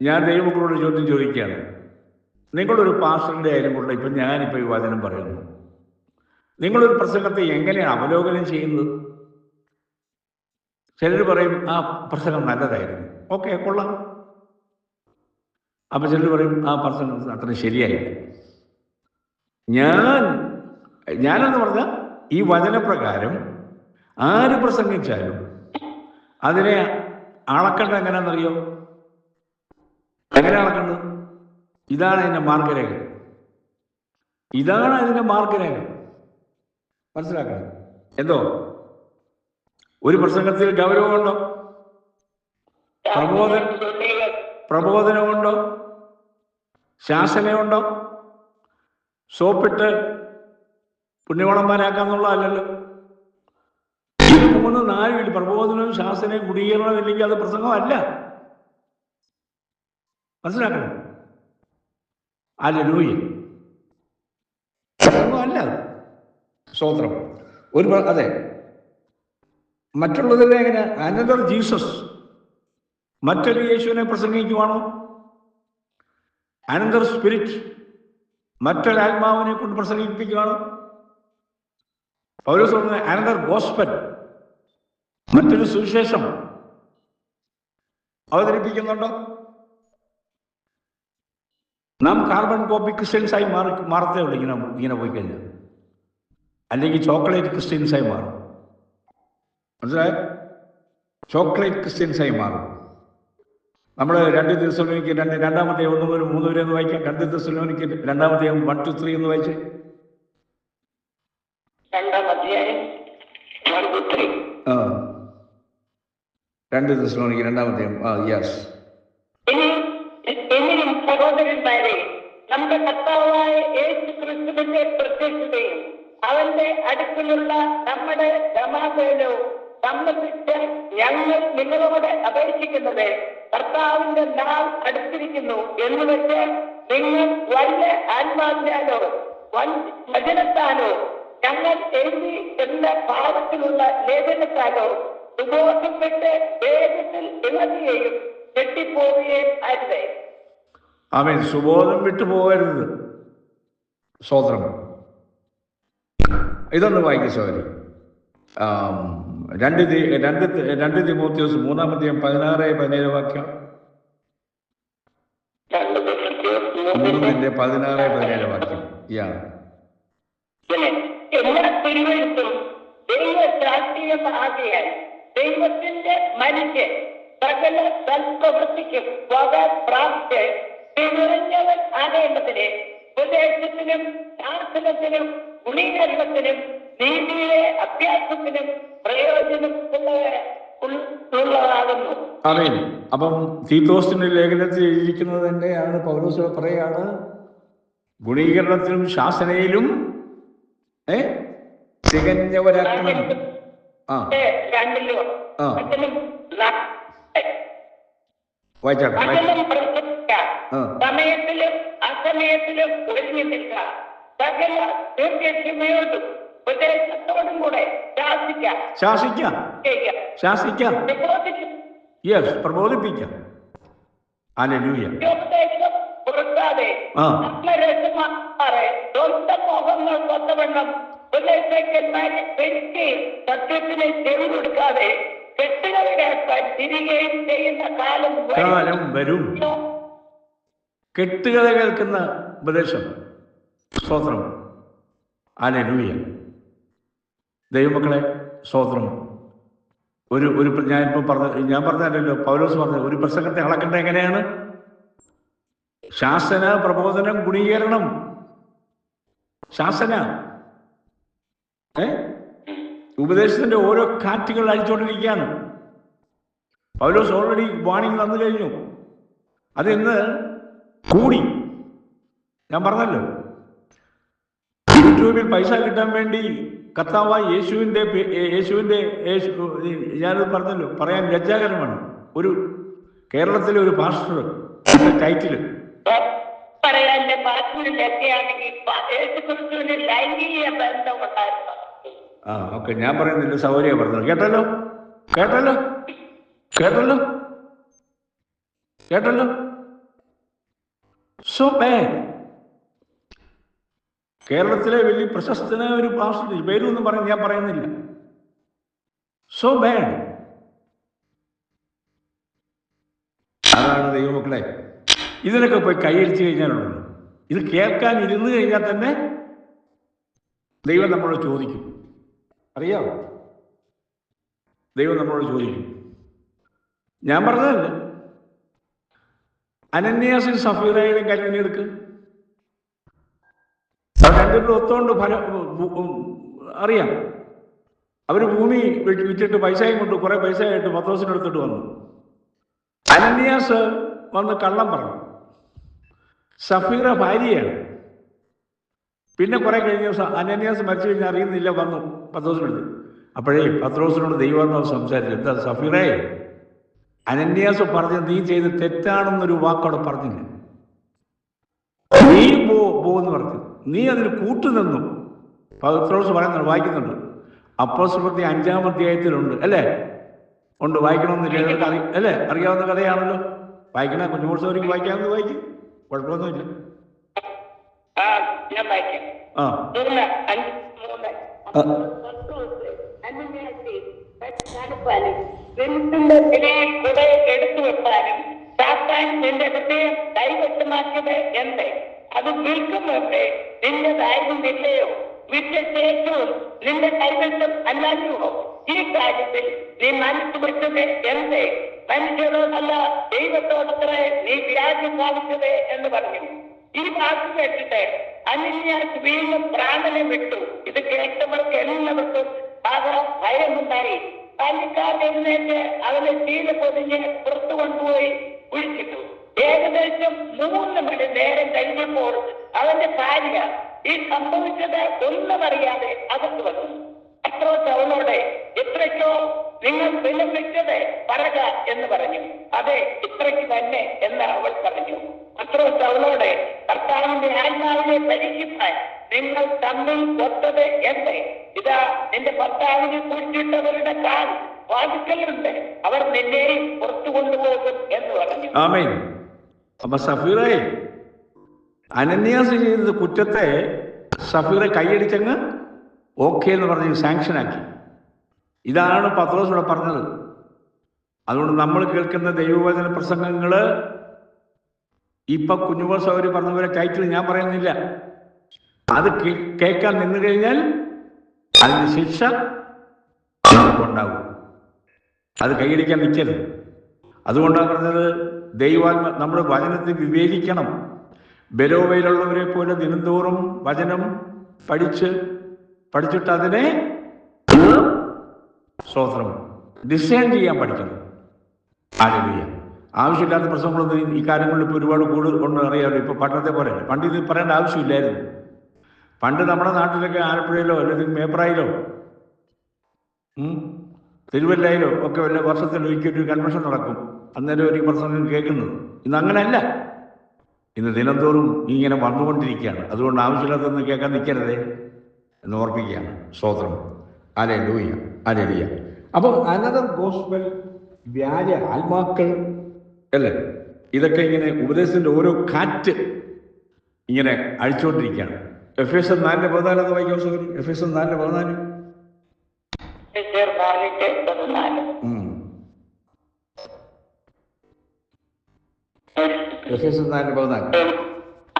ഞാൻ ദൈവമക്കളോട് ചോദ്യം ചോദിക്കുകയാണ്. നിങ്ങളൊരു പാസ്റ്ററിന്റെ ആയാലും കൊള്ള, ഇപ്പം ഞാനിപ്പോൾ ഈ വചനം പറയുന്നു, നിങ്ങളൊരു പ്രസംഗത്തെ എങ്ങനെയാണ് അവലോകനം ചെയ്യുന്നത്? ചിലർ പറയും ആ പ്രസംഗം നല്ലതായിരുന്നു, ഓക്കെ, കൊള്ളാം. അപ്പം ചിലർ പറയും ആ പ്രസംഗം അത്ര ശരിയായില്ല. ഞാനെന്ന് പറഞ്ഞാൽ ഈ വചനപ്രകാരം ആര് പ്രസംഗിച്ചാലും അതിനെ അളക്കേണ്ട എങ്ങനെയാണെന്നറിയോ? എങ്ങനെ അളക്കേണ്ടത്? ഇതാണ് അതിൻ്റെ മാർഗരേഖ. ഇതാണ് അതിൻ്റെ മാർഗരേഖ. മനസ്സിലാക്കണം. എന്തോ ഒരു പ്രസംഗത്തിൽ ഗൗരവമുണ്ടോ? പ്രബോധനമുണ്ടോ? ശാസനയുണ്ടോ? സോപ്പിട്ട് പുണ്യവളന്മാരാക്കാന്നുള്ളതല്ലല്ലോ. ഇത് 3-4 പ്രബോധനവും ശാസനയും ഗുണീകരണവും ഇല്ലെങ്കിൽ അത് പ്രസംഗമല്ല. മനസ്സിലാക്കണം. ഹല്ലേലൂയ. പ്രസംഗമല്ല അത്. സ്തോത്രം. അതെ, മറ്റുള്ളതെല്ലാം എങ്ങനെ? അനദർ ജീസസ്, മറ്റൊരു യേശുവിനെ പ്രസംഗിക്കുവാണോ? അനദർ സ്പിരിറ്റ്, മറ്റൊരു ആത്മാവിനെ കൊണ്ട് പ്രസംഗിപ്പിക്കുകയാണോ? പൗലോസ് പറഞ്ഞ അനദർ ഗോസ്പൽ, മറ്റൊരു സുവിശേഷം അവതരിപ്പിക്കുന്നുണ്ടോ? നാം കാർബൺ കോപ്പി ക്രിസ്ത്യൻസായി മാറത്തേ ഉള്ളൂ ഇങ്ങനെ പോയി കഴിഞ്ഞാൽ. അല്ലെങ്കിൽ ചോക്ലേറ്റ് ക്രിസ്ത്യൻസായി മാറും. മനസ്സിലായോ? ചോക്ലേറ്റ് ക്രിസ്ത്യൻസായി മാറും. നമ്മൾ 2 തെസ്സലോനിക്കർ 1-3 വരെ ഒന്ന് വായിക്കാം. 2 തെസ്സലോനിക്കർ 1-3 എന്ന് വായിച്ചേ. 2 തെസ്സലോനിക്കർ 2 യെസ്. എങ്കിലും സഹോദരന്മാരെ, നമ്മുടെ കർത്താവായ യേശു ക്രിസ്തുവിന്റെ പ്രത്യക്ഷതയും അവന്റെ അടുക്കലുള്ള നമ്മുടെ സമാധാനവും സംബന്ധിച്ച് ഞങ്ങൾ നിങ്ങളോട് അപേക്ഷിക്കുന്നത്, കർത്താവിന്റെ നാൾ അടുത്തിരിക്കുന്നു എന്ന് വെച്ച് നിങ്ങൾ വല്ല ആത്മാവിനാലോ വചനത്താലോ ഞങ്ങൾ എഴുതി എന്ന ഭാവത്തിലുള്ള ലേഖനത്താലോ സുബോധപ്പെട്ട് വേഗത്തിൽ ഇളകുകയും കെട്ടിപ്പോവുകയും അരുത്. ആമേൻ. സുബോധം വിട്ടുപോകരുത്. സ്തോത്രം. ഇതൊന്ന് വായിക്കും സോദരി. 2 തിമോത്തിയോസ് 3-17 വാക്യം. 3-17 വാക്യം. എല്ലാ തിരുവഴുത്തും ദൈവശാസ്ത്രീയമാകിയാൽ ദൈവത്തിന്റെ മനുഷ്യൻ സകല സൽപ്രവൃത്തിക്കും വക പ്രാപിച്ച് നിറഞ്ഞവൻ ആകേണ്ടതിന് ഉപദേശത്തിനും ശാസനത്തിനും ഗുണീകരണത്തിനും നീതിയിലെ അഭ്യാസത്തിനും പ്രയോജനം ഉള്ളതാകുന്നു. ആമേൻ. അപ്പം തീത്തോസിന്റെ ലേഖനത്തിൽ എഴുതിയിരിക്കുന്നത് തന്നെയാണ്. പൗലോസ് പറയാണ്, ഗുണീകരണത്തിലും ശാസനയിലും തികഞ്ഞവരാക്കണം. സമയത്തിലും അസമയത്തിലും ഒഴിഞ്ഞു നിൽക്കുക. സകല ദീർഘക്ഷമയോടും ഉപദേശത്തോടും കൂടെ ശാസിക്കാം, പ്രബോധിപ്പിക്കാം. ഹല്ലേലൂയ. പുറത്താതെ സ്വന്തം മോഹങ്ങൾ കൊത്തവണ്ണം ഉപദേശകന്മാരെ പെരുക്കി സത്യത്തിന് ചെവി കൊടുക്കാതെ കെട്ടുകൾ കേൾക്കാൻ തിരികെയും ചെയ്യുന്ന കാലം വരും. കെട്ടുകഥ കേൾക്കുന്ന ഉപദേശം. സ്തോത്രം. ഹല്ലേലൂയ. ദൈവമക്കളെ, സ്തോത്രം. ഞാൻ പറഞ്ഞല്ലോ, പൗലോസ് പറഞ്ഞ ഒരു പ്രസംഗത്തെ അളക്കേണ്ട എങ്ങനെയാണ്? ശാസന, പ്രബോധനം, ഗുണീകരണം. ശാസന, ഉപദേശത്തിന്റെ ഓരോ കാറ്റുകൾ അടിച്ചുകൊണ്ടിരിക്കുകയാണ്. പൗലോസ് ഓൾറെഡി വാണിംഗ് തന്നു കഴിഞ്ഞു. അത് ഇന്ന് കൂടി. ഞാൻ പറഞ്ഞല്ലോ, യൂട്യൂബിൽ പൈസ കിട്ടാൻ വേണ്ടി കർത്താവായ യേശുവിന്റെ ഞാനത് പറഞ്ഞല്ലോ, പറയാൻ ലജ്ജാകരമാണ്. ഒരു കേരളത്തിലെ ഒരു പാസ്റ്റർ ടൈറ്റില് ഓക്കെ, ഞാൻ പറയുന്നില്ല, സൗകര്യ പറഞ്ഞത്. കേട്ടല്ലോ. So bad. കേരളത്തിലെ വലിയ പ്രശസ്തനായ ഒരു പാസ്റ്റർ, പേരൊന്നും ഞാൻ പറയുന്നില്ല. So bad. അതാണ് ദൈവമക്കളെ. ഇതിനൊക്കെ പോയി കൈയടിച്ചു കഴിഞ്ഞാലുള്ളൂ. ഇത് കേൾക്കാൻ ഇരുന്ന് കഴിഞ്ഞാൽ തന്നെ ദൈവം നമ്മളോട് ചോദിക്കും. അറിയാമോ? ദൈവം നമ്മളോട് ചോദിക്കും. ഞാൻ പറഞ്ഞതല്ല. അനന്യാസിൻ സഫീറയിലും കല്യാണം എടുക്കും. രണ്ടുപേരും ഒത്തോണ്ട് അറിയാം. അവർ ഭൂമി വിറ്റിട്ട് പൈസയും കൊണ്ട് കുറെ പൈസ ആയിട്ട് പത്രോസിനെടുത്തിട്ട് വന്നു. അനന്യാസ് വന്ന് കള്ളം പറഞ്ഞു. സഫീറ ഭാര്യയാണ്. പിന്നെ കുറെ കഴിഞ്ഞ അനന്യാസ് മരിച്ചു കഴിഞ്ഞാൽ അറിയുന്നില്ല, വന്നു പത്രോസിനെടുത്ത്. അപ്പോഴേ പത്രോസിനോട് ദൈവം സംസാരിച്ചു. എന്താ സഫീറേ, അനന്യാസ് പറഞ്ഞ് നീ ചെയ്ത് തെറ്റാണെന്നൊരു വാക്കോടെ പറഞ്ഞില്ല. നീ പോന്ന് പറഞ്ഞു. നീ അതിന് കൂട്ടുനിന്നു. പത്രോസ് പറയുന്നുണ്ട്, വായിക്കുന്നുണ്ട്. അപ്പോസ്തലപ്രവൃത്തി 5-ാം അധ്യായത്തിലുണ്ട്, അല്ലേ? ഉണ്ട്, വായിക്കണമെന്നില്ല. അല്ലേ? അറിയാവുന്ന കഥയാണല്ലോ. വായിക്കണ കുഞ്ഞുമോത്സവർക്ക് വായിക്കാമെന്ന് വായിക്കും, കുഴപ്പമൊന്നുമില്ല. എടുത്തു വെക്കാനും സാത്താൻ നിന്റെ ഹൃദയം കൈവശമാക്കിയത് എന്ത്? അത് വിൽക്കുമ്പോഴേ നിന്റേതായിരുന്നില്ലയോ? വിറ്റ ശേഷവും നിന്റെ കൈവശം അല്ലാഞ്ഞുവോ? ഈ കാര്യത്തിൽ നീ മനസ്സ് വെച്ചത് എന്ത്? മനുഷ്യരോടല്ല ദൈവത്തോടത്രേ നീ വ്യാജം കാണിച്ചത് എന്ന് പറഞ്ഞു. ഈ വാക്ക് കേട്ടിട്ട് അനന്യാസ് വീണ്ടും പ്രാണനെ വിട്ടു. ഇത് കേട്ടവർക്ക് എല്ലാവർക്കും ഭയമുണ്ടായി. പാലിക്കാരൻ എഴുന്നേറ്റ് അവനെ തീരെ പൊതിഞ്ഞ് പുറത്തു കൊണ്ടുപോയി കുഴിച്ചിട്ടു. ഏകദേശം 3 മണി നേരം കഴിഞ്ഞപ്പോൾ അവന്റെ ഭാര്യ ഈ സംഭവിച്ചത് ഒന്നും അറിയാതെ അകത്ത് വന്നു. പത്രോസ് അവളോട്, എത്രയ്ക്കോ നിങ്ങൾ വിലപിച്ചത് പറക എന്ന് പറഞ്ഞു. അതെ, ഇത്രയ്ക്ക് തന്നെ എന്ന് അവൾ പറഞ്ഞു. പത്രോസ് അവളോട്, കർത്താവിന്റെ ആത്മാവിനെ പരീക്ഷിക്കാൻ നിങ്ങൾ തമ്മിൽ ഒത്തത് എന്ത്? ഇതാ നിന്റെ ഭർത്താവിനെ കുറിച്ചിട്ടവരുടെ കാൽ വാതിക്കലുണ്ട്, അവർ നിന്നെയും പുറത്തു കൊണ്ടുപോകും എന്ന് പറഞ്ഞു. ആമേൻ. അപ്പൊ സഫീറേ, അനന്യാസ് ചെയ്തത് കുറ്റത്തെ സഫീറ കൈയടിച്ചങ്ങ് ഓക്കെ എന്ന് പറഞ്ഞ് സാങ്ഷനാക്കി. ഇതാണ് പത്രോസ് ഇവിടെ പറഞ്ഞത്. അതുകൊണ്ട് നമ്മൾ കേൾക്കുന്ന ദൈവവചന പ്രസംഗങ്ങള് ഇപ്പൊ കുഞ്ഞുമോൾ സൗകര്യം പറഞ്ഞ ടൈറ്റിൽ ഞാൻ പറയുന്നില്ല. അത് കേൾക്കാൻ നിന്ന് കഴിഞ്ഞാൽ അതിന് ശിക്ഷ ഉണ്ടാകും. അത് കൈയടിക്കാൻ നിൽക്കരുത്. അതുകൊണ്ടാണ് പറഞ്ഞത്, ദൈവാത്മ നമ്മുടെ വചനത്തെ വിവേചിക്കണം. ബെരോവയിലുള്ളവരെ പോലെ ദിനംതോറും വചനം പഠിച്ചിട്ട് അതിനെ സ്തോത്രം ഡിസൈൻ ചെയ്യാൻ പഠിക്കണം. ഹല്ലേലൂയ. ആവശ്യമില്ലാത്ത പ്രശ്നങ്ങളൊന്നും ഈ കാര്യങ്ങളിൽ ഇപ്പോൾ ഒരുപാട് കൂടുതൽ കൊണ്ട് അറിയാമല്ലോ. ഇപ്പോൾ പണ്ടത്തെ പോലെ പണ്ട് ഇത് പറയേണ്ട ആവശ്യമില്ലായിരുന്നു. പണ്ട് നമ്മുടെ നാട്ടിലൊക്കെ ആലപ്പുഴയിലോ അല്ലെങ്കിൽ മേപ്രായിലോ തിരുവല്ലയിലോ ഒക്കെ വല്ല വർഷത്തിൽ ഒരിക്കലും ഒരു കൺവെൻഷൻ നടക്കും. അന്നേരം ഒരു പ്രസംഗം കേൾക്കുന്നത്. ഇന്ന് അങ്ങനെയല്ല. ഇന്ന് ദിനംതോറും ഇങ്ങനെ വന്നുകൊണ്ടിരിക്കുകയാണ്. അതുകൊണ്ട് ആവശ്യമില്ലാത്തൊന്നും കേൾക്കാൻ നിൽക്കരുതേ എന്ന് ഓർപ്പിക്കുകയാണ്. സ്തോത്രം. Hallelujah, hallelujah. അപ്പോൾ അനദർ ഗോസ്പൽ, വ്യാജ ആത്മാക്കൾ അല്ലേ, ഇതൊക്കെ ഇങ്ങനെ ഉപദേശത്തിന്റെ ഓരോ കാറ്റ് ഇങ്ങനെ അഴിച്ചുകൊണ്ടിരിക്കുകയാണ്. എഫേസ്യർ 4:14 എന്ന് വായിക്കാൻ സൗകര്യം. എഫേസ്യർ 4:14.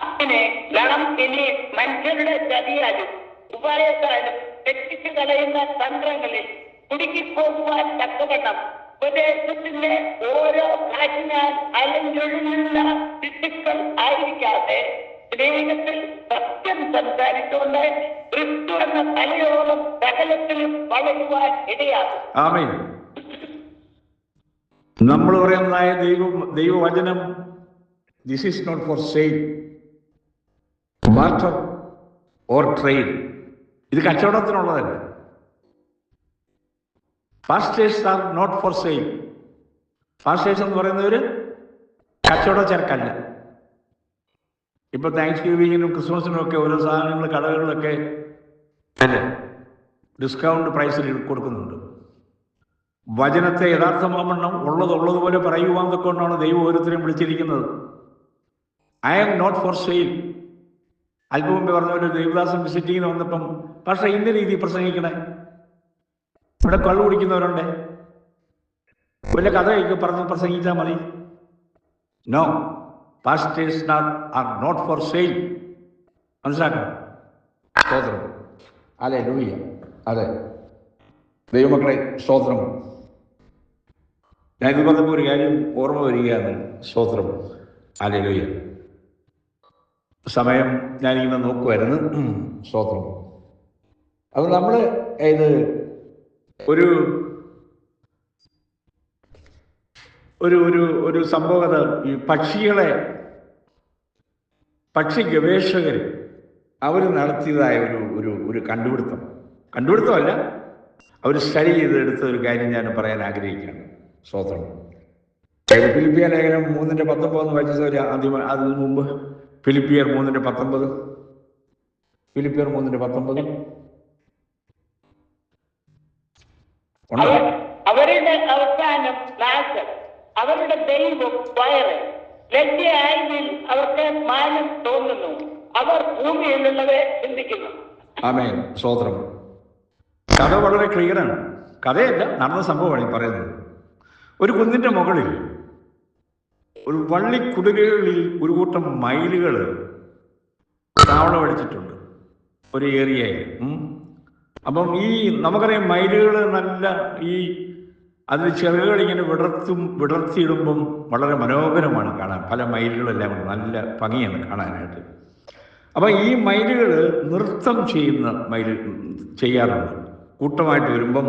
അങ്ങനെ നാം ഇനി മനുഷ്യരുടെ ചതിയാലും ഉപായത്താലും തെറ്റിച്ചു കളയുന്ന തന്ത്രങ്ങളിൽ കുടുങ്ങിപ്പോകുവാൻ തക്കവണ്ണം ഉപദേശത്തിന്റെ ഓരോ കാറ്റിനാൽ അലഞ്ഞൊഴുകുന്ന ശിശുക്കൾ ആയിരിക്കാതെ സ്നേഹത്തിൽ സത്യം സംസാരിച്ചുകൊണ്ട് ക്രിസ്തു എന്ന തലയോളം സകലത്തിലും വളരുവാൻ ഇടയാകും. ആമേൻ. നമ്മൾ പറയുന്നതായ ദൈവവചനം this is not for sale, barter or trade. ഇത് കച്ചവടത്തിനുള്ളതല്ല. Pastors are not for sale. Pastors എന്ന് പറയുന്നവര് കച്ചവട ചരക്കല്ല. ഇപ്പൊ താങ്ക്സ് ഗിവിങ്ങിനും ക്രിസ്മസിനും ഒക്കെ ഓരോ സാധനങ്ങൾ കടകളിലൊക്കെ അല്ലേ ഡിസ്കൗണ്ട് പ്രൈസിൽ കൊടുക്കുന്നുണ്ട്. വചനത്തെ യഥാർത്ഥമാവണ്ണം ഉള്ളതുപോലെ പറയുവാന്നൊക്കെ കൊണ്ടാണ് ദൈവം ഓരോരുത്തരെയും വിളിച്ചിരിക്കുന്നത്. I am not for sale. അല്പം മുമ്പ് പറഞ്ഞ പോലെ ദൈവദാസൻ വിസിറ്റിങ്ങിന് വന്നപ്പം പക്ഷേ ഇന്ന രീതി പ്രസംഗിക്കണേ. ഇവിടെ കള്ളു കുടിക്കുന്നവരുണ്ട്, വല്ല കഥയൊക്കെ പറഞ്ഞ് പ്രസംഗിച്ചാൽ മതി. No, pastors are not for sale. മനസ്സിലാക്കണം. സ്തോത്രം. അതെ ലൂയ്യ. അതെ ദൈവമക്കളെ സ്തോത്രം. ഞാനിത് പറഞ്ഞപ്പോൾ ഒരു കാര്യം ഓർമ്മ വരികയാണ്. സ്തോത്രം. അതെ ലൂയ്യ. സമയം ഞാനിങ്ങനെ നോക്കുമായിരുന്നു. സ്തോത്രം. അത് നമ്മൾ ഇത് ഒരു ഒരു ഒരു ഒരു സംഭവം, ഈ പക്ഷി ഗവേഷകർ അവർ നടത്തിയതായ ഒരു കണ്ടുപിടുത്തമല്ല, അവർ സ്റ്റഡി ചെയ്തെടുത്ത ഒരു കാര്യം ഞാൻ പറയാൻ ആഗ്രഹിക്കുകയാണ്. സ്തോത്രം. ഫിലിപ്പിയ ലേഖനം 3:19 വായിച്ചവർ ആദ്യം, അതിന് മുമ്പ് ഫിലിപ്പിയർ 3:19. ഫിലിപ്പിയർ 3:19. അവരുടെ അവസാനം നാശം, അവരുടെ ദൈവം വയറ്, ലജ്ജയായതിൽ അവർക്ക് മാനം തോന്നുന്നു, അവർ ഭൂമിയിലുള്ളവരെ ചിന്തിക്കുന്നു. ആമേൻ. സ്തോത്രം. കഥ വളരെ ക്ലിയറാണ്. കഥയല്ല, നടന്ന സംഭവമാണ് ഈ പറയുന്നത്. ഒരു കുന്നിന്റെ മുകളിൽ ഒരു വള്ളിക്കുടുകകളിൽ ഒരു കൂട്ടം മയിലുകൾ താവളമടിച്ചിട്ടുണ്ട് ഒരു ഏരിയയിൽ. അപ്പം ഈ നമുക്കറിയാം മയിലുകൾ നല്ല അതിന് ചിറകുകൾ ഇങ്ങനെ വിടർത്തിയിടുമ്പം വളരെ മനോഹരമാണ് കാണാൻ. പല മയിലുകളെല്ലാം കൂടെ നല്ല ഭംഗിയാണ് കാണാനായിട്ട്. അപ്പം ഈ മയിലുകൾ നൃത്തം ചെയ്യാറുണ്ട്. കൂട്ടമായിട്ട് വരുമ്പം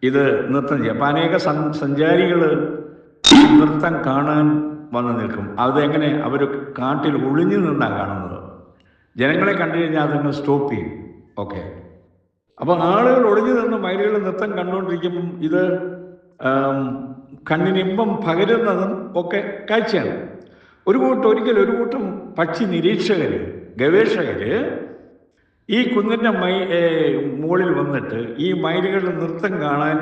ഇത് നൃത്തം ചെയ്യും. അപ്പം അനേക സഞ്ചാരികൾ നൃത്തം കാണാൻ വന്ന് നിൽക്കും. അതെങ്ങനെ അവർ കാട്ടിൽ ഒളിഞ്ഞു നിന്നാണ് കാണുന്നത്. ജനങ്ങളെ കണ്ടു കഴിഞ്ഞാൽ അതങ്ങ് സ്റ്റോപ്പ് ചെയ്യും. ഓക്കെ. അപ്പോൾ ആളുകൾ ഒളിഞ്ഞു നിന്ന് മയിലുകൾ നൃത്തം കണ്ടുകൊണ്ടിരിക്കുമ്പം ഇത് കണ്ണിനിമ്പം പകരുന്നതും ഒക്കെ കാഴ്ചയാണ്. ഒരിക്കൽ ഒരു കൂട്ടം പക്ഷി നിരീക്ഷകർ, ഗവേഷകർ ഈ കുന്നിൻ്റെ മുകളിൽ വന്നിട്ട് ഈ മയിലുകളുടെ നൃത്തം കാണാൻ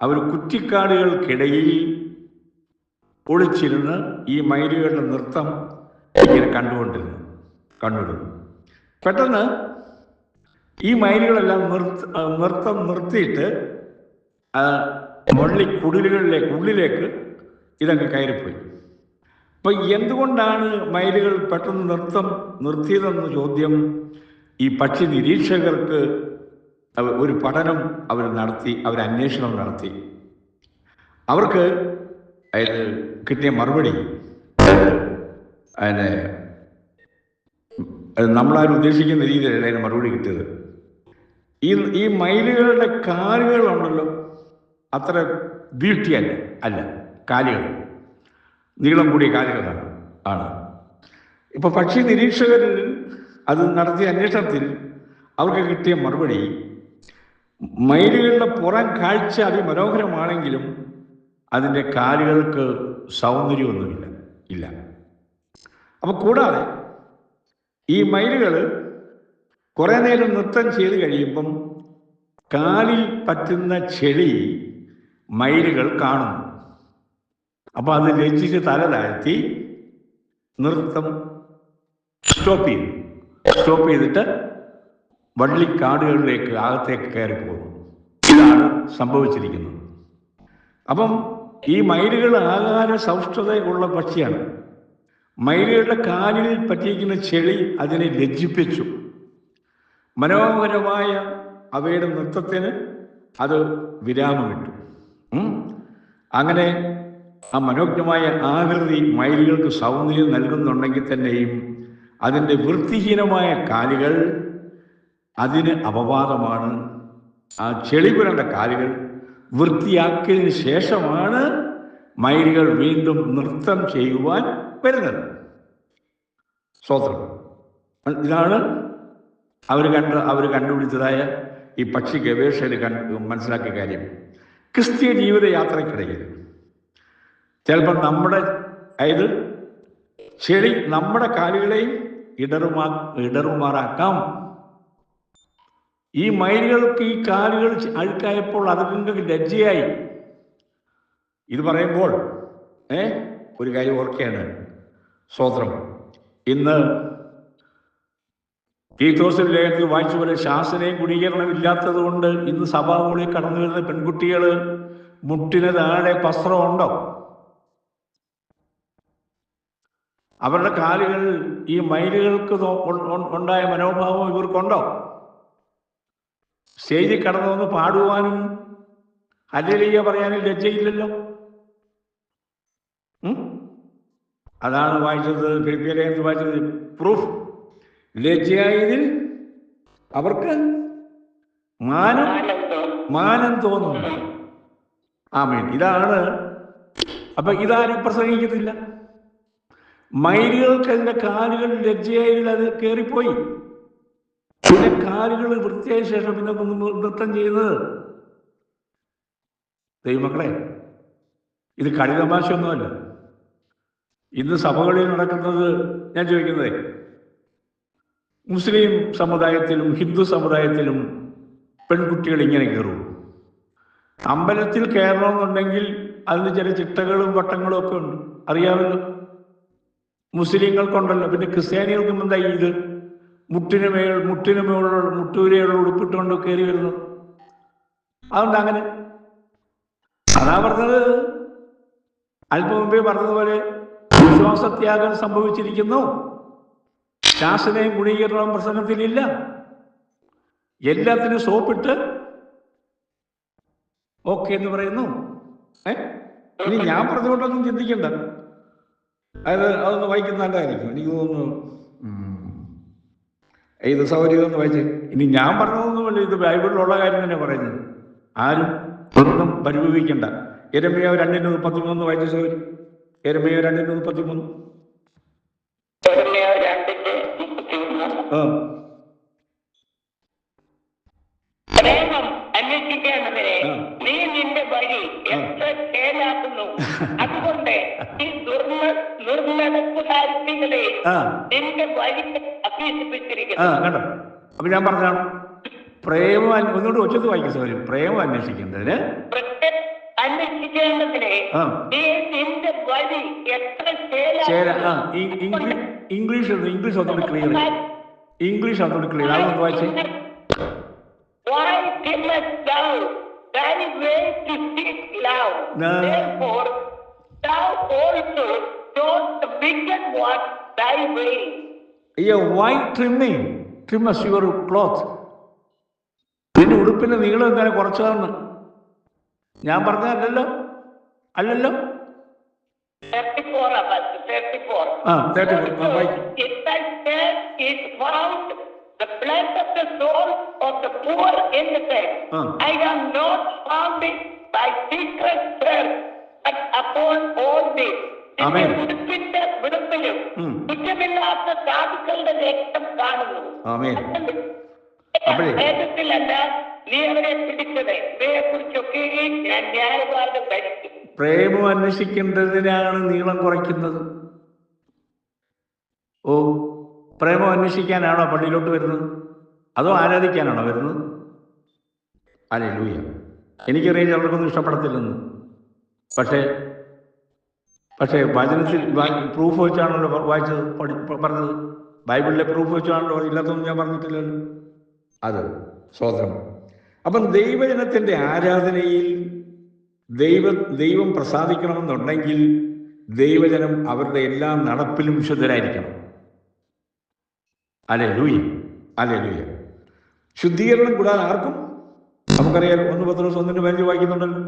അവർ കുറ്റിക്കാടുകൾക്കിടയിൽ ഒളിച്ചിരുന്ന് ഈ മയിലുകളുടെ നൃത്തം ഇങ്ങനെ കണ്ടുകൊണ്ടിരുന്നു. പെട്ടെന്ന് ഈ മയിലുകളെല്ലാം നൃത്തം നിർത്തിയിട്ട് ഉള്ളിലേക്ക് ഇതങ്ങ് കയറിപ്പോയി. അപ്പം എന്തുകൊണ്ടാണ് മയിലുകൾ പെട്ടെന്ന് നൃത്തം നിർത്തിയതെന്ന ചോദ്യം ഈ പക്ഷി നിരീക്ഷകർക്ക് ഒരു പഠനം അവർ അന്വേഷണം നടത്തി. അവർക്ക് കിട്ടിയ മറുപടി നമ്മളാരും ഉദ്ദേശിക്കുന്ന രീതിയിലല്ല അതിന് മറുപടി കിട്ടിയത്. ഈ മയിലുകളുടെ കാലുകളുണ്ടല്ലോ, അത്ര ബ്യൂട്ടി അല്ല. കാലുകൾ നീളം കൂടിയ കാലുകളാണ്. ഇപ്പൊ പക്ഷി നിരീക്ഷകരിൽ അത് നടത്തിയ അന്വേഷണത്തിൽ അവർക്ക് കിട്ടിയ മറുപടി, മയിലുകളുടെ പുറം കാഴ്ച അതിമനോഹരമാണെങ്കിലും അതിൻ്റെ കാലുകൾക്ക് സൗന്ദര്യമൊന്നുമില്ല. അപ്പൊ കൂടാതെ ഈ മയിലുകൾ കുറെ നേരം നൃത്തം ചെയ്ത് കഴിയുമ്പം കാലിൽ പറ്റുന്ന ചെളി മയിലുകൾ കാണുന്നു. അപ്പൊ അത് ലജ്ജിച്ച് തല താഴ്ത്തി നൃത്തം സ്റ്റോപ്പ് ചെയ്തിട്ട് വള്ളിക്കാടുകളിലേക്ക് അകത്തേക്ക് കയറി പോകുന്നു. ഇതാണ് സംഭവിച്ചിരിക്കുന്നത്. അപ്പം ഈ മയിലുകൾ ആകാര സൗഷ്ഠതയുള്ള പക്ഷിയാണ്. മയിലുകളുടെ കാലിൽ പറ്റിയിരിക്കുന്ന ചെളി അതിനെ ലജ്ജിപ്പിച്ചു. മനോഹരമായ അവയുടെ നൃത്തത്തിന് അത് വിരാമമിട്ടു. അങ്ങനെ ആ മനോജ്ഞമായ ആകൃതി മയിലുകൾക്ക് സൗന്ദര്യം നൽകുന്നുണ്ടെങ്കിൽ തന്നെയും അതിൻ്റെ വൃത്തിഹീനമായ കാലുകൾ അതിന് അപവാദമാണ്. ആ ചെളി പുരണ്ട കാലുകൾ വൃത്തിയാക്കിയതിന് ശേഷമാണ് മയിലുകൾ വീണ്ടും നൃത്തം ചെയ്യുവാൻ വരുന്നത്. സ്തോത്രം. ഇതാണ് അവർ കണ്ടുപിടിച്ചതായ ഈ പക്ഷി ഗവേഷകർ മനസ്സിലാക്കിയ കാര്യം. ക്രിസ്തീയ ജീവിതയാത്രയ്ക്കിടയിൽ ചിലപ്പോൾ ചെളി നമ്മുടെ കാലുകളെയും ഇടറുമാറാക്കാം. ഈ മയിലുകൾക്ക് ഈ കാലുകൾ അഴുക്കായപ്പോൾ അതുങ്ങൾക്ക് ലജ്ജയായി. ഇത് പറയുമ്പോൾ ഒരു കാര്യം ഓർക്കുകയാണ്. സ്തോത്രം. ഇന്ന് തീത്തോസിന്റെ ലേഖനത്തിൽ വായിച്ച പോലെ ശാസനയും ഗുണീകരണമില്ലാത്തത് കൊണ്ട് ഇന്ന് സഭാമുകളിൽ കടന്നു വരുന്ന പെൺകുട്ടികൾ മുട്ടിന് താഴെ വസ്ത്രമുണ്ടോ? അവരുടെ കാലുകൾ ഈ മയിലുകൾക്ക് ഉണ്ടായ മനോഭാവം ഇവർക്കുണ്ടോ? സ്റ്റേജിൽ കടന്നു വന്ന് പാടുവാനും ഹല്ലേലൂയ പറയാനും ലജ്ജയില്ലല്ലോ. അതാണ് വായിച്ചത്, ഫിലിപ്പിയരെ വായിച്ചത്. പ്രൂഫ് ലജ്ജയായതിൽ അവർക്ക് മാനം തോന്നുന്നു. ആമേൻ. ഇതാണ്. അപ്പൊ ഇതാരും പ്രസംഗിക്കത്തില്ല. മയിലുകൾക്ക് അതിന്റെ കാലുകൾ ലജ്ജയായതിൽ അത് കയറിപ്പോയി. പിന്നെ കാലുകൾ വൃത്തിയായ ശേഷം പിന്നെ നൃത്തം ചെയ്യുന്നത്. ദൈവമക്കളെ, ഇത് കളിതമാശയൊന്നുമല്ല. ഇന്ന് സഭകളിൽ നടക്കുന്നത്, ഞാൻ ചോദിക്കുന്നത്, മുസ്ലിം സമുദായത്തിലും ഹിന്ദു സമുദായത്തിലും പെൺകുട്ടികൾ ഇങ്ങനെ കയറും. അമ്പലത്തിൽ കയറണമെന്നുണ്ടെങ്കിൽ അതിന് ചില ചിട്ടകളും വട്ടങ്ങളും ഒക്കെ ഉണ്ട്, അറിയാമല്ലോ. മുസ്ലിങ്ങൾക്കുണ്ടല്ലോ. പിന്നെ ക്രിസ്ത്യാനികൾക്കും എന്താ ഇത് മുട്ടുവരെയുള്ള ഉടുപ്പിട്ടുകൊണ്ട് കയറി വരുന്നു? അതുകൊണ്ട് അങ്ങനെ അതാ പറഞ്ഞത്. അല്പം മുമ്പേ പറഞ്ഞതുപോലെ വിശ്വാസത്യാഗം സംഭവിച്ചിരിക്കുന്നു. ശാസനയും ഗുണീകരണവും പ്രസംഗത്തിലില്ല. എല്ലാത്തിനും സോപ്പിട്ട് ഓക്കെ എന്ന് പറയുന്നു. ഇനി ഞാൻ പറഞ്ഞുകൊണ്ടൊന്നും ചിന്തിക്കണ്ട. അതൊന്ന് വായിക്കുന്ന നല്ലതായിരിക്കും. എനിക്ക് തോന്നുന്നു ഇത് സൗകര്യം ഒന്ന് വായിച്ച്. ഇനി ഞാൻ പറഞ്ഞതൊന്നുമല്ല, ഇത് ബൈബിളിലുള്ള കാര്യം തന്നെ പറയുന്നത്. ആരും ഒന്നും പരിഭവിക്കണ്ട. യെരമ്യാവ് 2:33 വായിച്ച സൗകര്യം. യെരമ്യാവ് 2:33. പ്രേമം അന്വേഷിക്കേണ്ടതിനെ നീ നിന്റെ വഴി എത്ര ചേലാക്കുന്നു. അതുകൊണ്ട് ഈ ദുർനടപ്പുകാരികളെ നിന്റെ വഴി അഭ്യസിപ്പിച്ചിരിക്കുന്നു. കേട്ടോ. അപ്പൊ ഞാൻ പറഞ്ഞാണ് പ്രേമം ഒന്നുകൂടി ഒച്ചത്ത് വായിക്കുന്ന സൗകര്യം. പ്രേമം അന്വേഷിക്കേണ്ടതിന് നീ നിന്റെ വഴി എത്ര ഇംഗ്ലീഷ് ഒന്നുകൂടി ക്ലിയർ. ഇംഗ്ലീഷ് ഒന്നുകൂടി ക്ലിയർ. അതൊന്ന് വായിച്ചേ. Why thinnest thou thy way to seek love? Therefore thou also don't the wicked one thy way. Why trim as your cloth? നിന്റെ ഉടുപ്പിന്റെ നീളം എന്താണ് കുറച്ചതെന്ന് ഞാൻ പറഞ്ഞല്ലോ. അല്ലല്ലോ. 34. The blood of the soul of the poor innocent, I have not found it by secret search, but upon all this. ഉടുപ്പിന്റെ വിടുപ്പിലും കുറ്റമില്ലാത്ത സാധുക്കളുടെ രക്തം കാണുന്നു. ഭേദത്തിലല്ല നീ അവരെ പിടിച്ചത്. ഇവയെ കുറിച്ചൊക്കെ ഞാൻ ന്യായവാദം ധരിക്കും. പ്രേമം അന്വേഷിക്കേണ്ടതിനാണ് നീളം കുറയ്ക്കുന്നത്. പ്രേമം അന്വേഷിക്കാനാണോ പള്ളിയിലോട്ട് വരുന്നത്? അതോ ആരാധിക്കാനാണോ വരുന്നത്? ഹല്ലേലൂയ. എനിക്കറിയാം ചിലർക്കൊന്നും ഇഷ്ടപ്പെടത്തില്ലെന്ന്. പക്ഷേ വചനത്തിൽ പ്രൂഫ് വെച്ചാണല്ലോ വായിച്ചത്, പറഞ്ഞത്. ബൈബിളിലെ പ്രൂഫ് വെച്ചാണല്ലോ. ഇല്ലാത്തൊന്നും ഞാൻ പറഞ്ഞിട്ടില്ലല്ലോ. അത് സ്വതന്ത്രം. അപ്പം ദൈവജനത്തിൻ്റെ ആരാധനയിൽ ദൈവം പ്രസാദിക്കണമെന്നുണ്ടെങ്കിൽ ദൈവജനം അവരുടെ എല്ലാ നടപ്പിലും വിശുദ്ധരായിരിക്കണം. ഹല്ലേലൂയ. ഹല്ലേലൂയ. ശുദ്ധീകരണം കൂടാതെ ആർക്കും, നമുക്കറിയാം 1 പത്രോസ് 1:15 വായിക്കുന്നുണ്ടല്ലോ,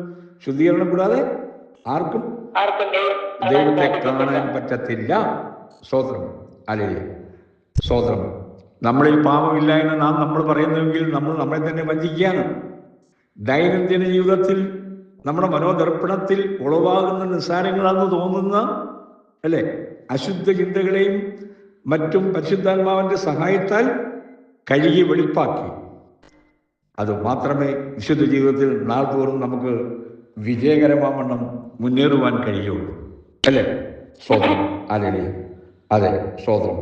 ശുദ്ധീകരണം കൂടാതെ ആർക്കും ദൈവത്തെ കാണാൻ പറ്റത്തില്ല. സ്തോത്രം. ഹല്ലേലൂയ. സ്തോത്രം. നമ്മളിൽ പാപമില്ല എന്ന് നമ്മൾ പറയുന്നുവെങ്കിൽ നമ്മൾ നമ്മളെ തന്നെ വഞ്ചിക്കുകയാണ്. ദൈനംദിന ജീവിതത്തിൽ നമ്മുടെ മനോദർപ്പണത്തിൽ ഉളവാകുന്ന നിസ്സാരങ്ങളാണെന്ന് തോന്നുന്ന അല്ലേ അശുദ്ധ ചിന്തകളെയും മറ്റും പരിശുദ്ധാത്മാവിൻ്റെ സഹായത്താൽ കഴുകി വെളിപ്പാക്കി അത് മാത്രമേ വിശുദ്ധ ജീവിതത്തിൽ നാൾതോറും നമുക്ക് വിജയകരമാവണ്ണം മുന്നേറുവാൻ കഴിയുള്ളൂ. അല്ലേ? സ്തോത്രം. ഹല്ലേലൂയ. അതെ, സ്തോത്രം.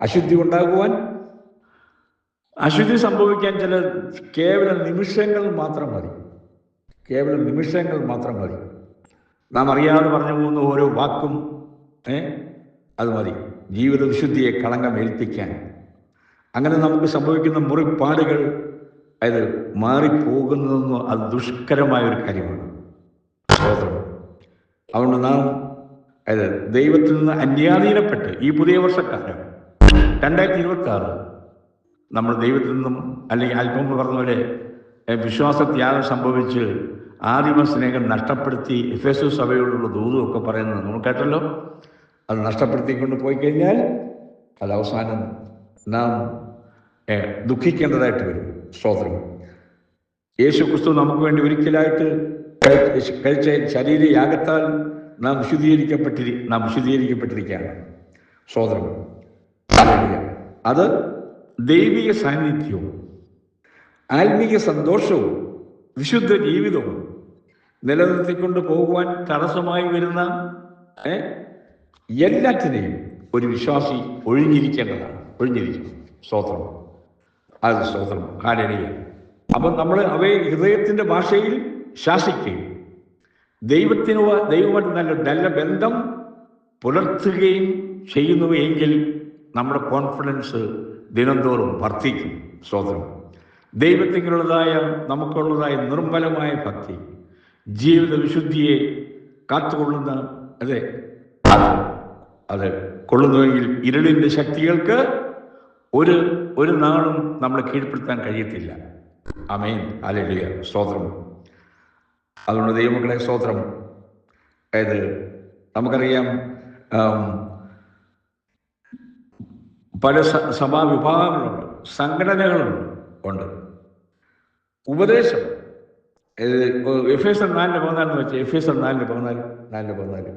അശുദ്ധി ഉണ്ടാകുവാൻ, അശുദ്ധി സംഭവിക്കാൻ കേവലം നിമിഷങ്ങൾ മാത്രം മതി. കേവലം നിമിഷങ്ങൾ മാത്രം മതി. നാം അറിയാതെ പറഞ്ഞു പോകുന്ന ഓരോ വാക്കും അത് മതി ജീവിത വിശുദ്ധിയെ കളങ്കം ഏൽപ്പിക്കാൻ. അങ്ങനെ നമുക്ക് സംഭവിക്കുന്ന മുറിപ്പാടുകൾ അത് മാറിപ്പോകുന്നതെന്ന് അത് ദുഷ്കരമായൊരു കാര്യമാണ്. സ്തോത്രം. അതുകൊണ്ട് നാം അതായത് ദൈവത്തിൽ നിന്ന് അന്യാധീനപ്പെട്ട് ഈ പുതിയ വർഷക്കാലം 2026 നമ്മൾ ദൈവത്തിൽ നിന്നും, അല്ലെങ്കിൽ അല്പം പറഞ്ഞ പോലെ വിശ്വാസത്യാഗം സംഭവിച്ച് ആദിമ സ്നേഹം നഷ്ടപ്പെടുത്തി എഫേസസ് സഭയോടുള്ള ദൂതുമൊക്കെ പറയുന്നത് നമ്മൾ കേട്ടല്ലോ. അത് നഷ്ടപ്പെടുത്തിക്കൊണ്ട് പോയി കഴിഞ്ഞാൽ അത് അവസാനം നാം ദുഃഖിക്കേണ്ടതായിട്ട് വരും. സ്തോത്രം. യേശു ക്രിസ്തു നമുക്ക് വേണ്ടി ഒരിക്കലായിട്ട് കഴിച്ച ശരീരയാഗത്താൽ നാം വിശുദ്ധീകരിക്കപ്പെട്ടിരിക്കുകയാണ്. സ്തോത്രം. അത് ദൈവിക സാന്നിധ്യവും ആത്മീയ സന്തോഷവും വിശുദ്ധ ജീവിതവും നിലനിർത്തിക്കൊണ്ട് പോകുവാൻ തടസ്സമായി വരുന്ന എല്ലാറ്റിനെയും ഒരു വിശ്വാസി ഒഴിഞ്ഞിരിക്കേണ്ടതാണ്. ഒഴിഞ്ഞിരിക്കണം. സ്തോത്രം. അത് സ്തോത്രം. ഹല്ലേലൂയ. അപ്പം നമ്മൾ അവയെ ഹൃദയത്തിൻ്റെ ഭാഷയിൽ ശാസിക്കുകയും ദൈവമായിട്ട് നല്ല ബന്ധം പുലർത്തുകയും ചെയ്യുന്നു എങ്കിൽ നമ്മുടെ കോൺഫിഡൻസ് ദിനംതോറും വർദ്ധിക്കും. സ്തോത്രം. ദൈവത്തിനുള്ളതായ നമുക്കുള്ളതായ നിർമ്മലമായ ഭക്തി, ജീവിത വിശുദ്ധിയെ കാത്തുകൊള്ളുന്ന അത് കൊള്ളുന്നുവെങ്കിൽ ഇരുളിൻ്റെ ശക്തികൾക്ക് ഒരു നാളും നമ്മളെ കീഴ്പ്പെടുത്താൻ കഴിയത്തില്ല. ആമേൻ. ഹല്ലേലൂയ. സ്തോത്രം. അതുകൊണ്ട് ദൈവമക്കളെ സ്തോത്രം. അതായത് നമുക്കറിയാം പല സഭാവിഭാഗങ്ങളുണ്ട്, സംഘടനകളുണ്ട്. ഉപദേശം എഫേസർ 4:14 വെച്ച് എഫേസർ 4:14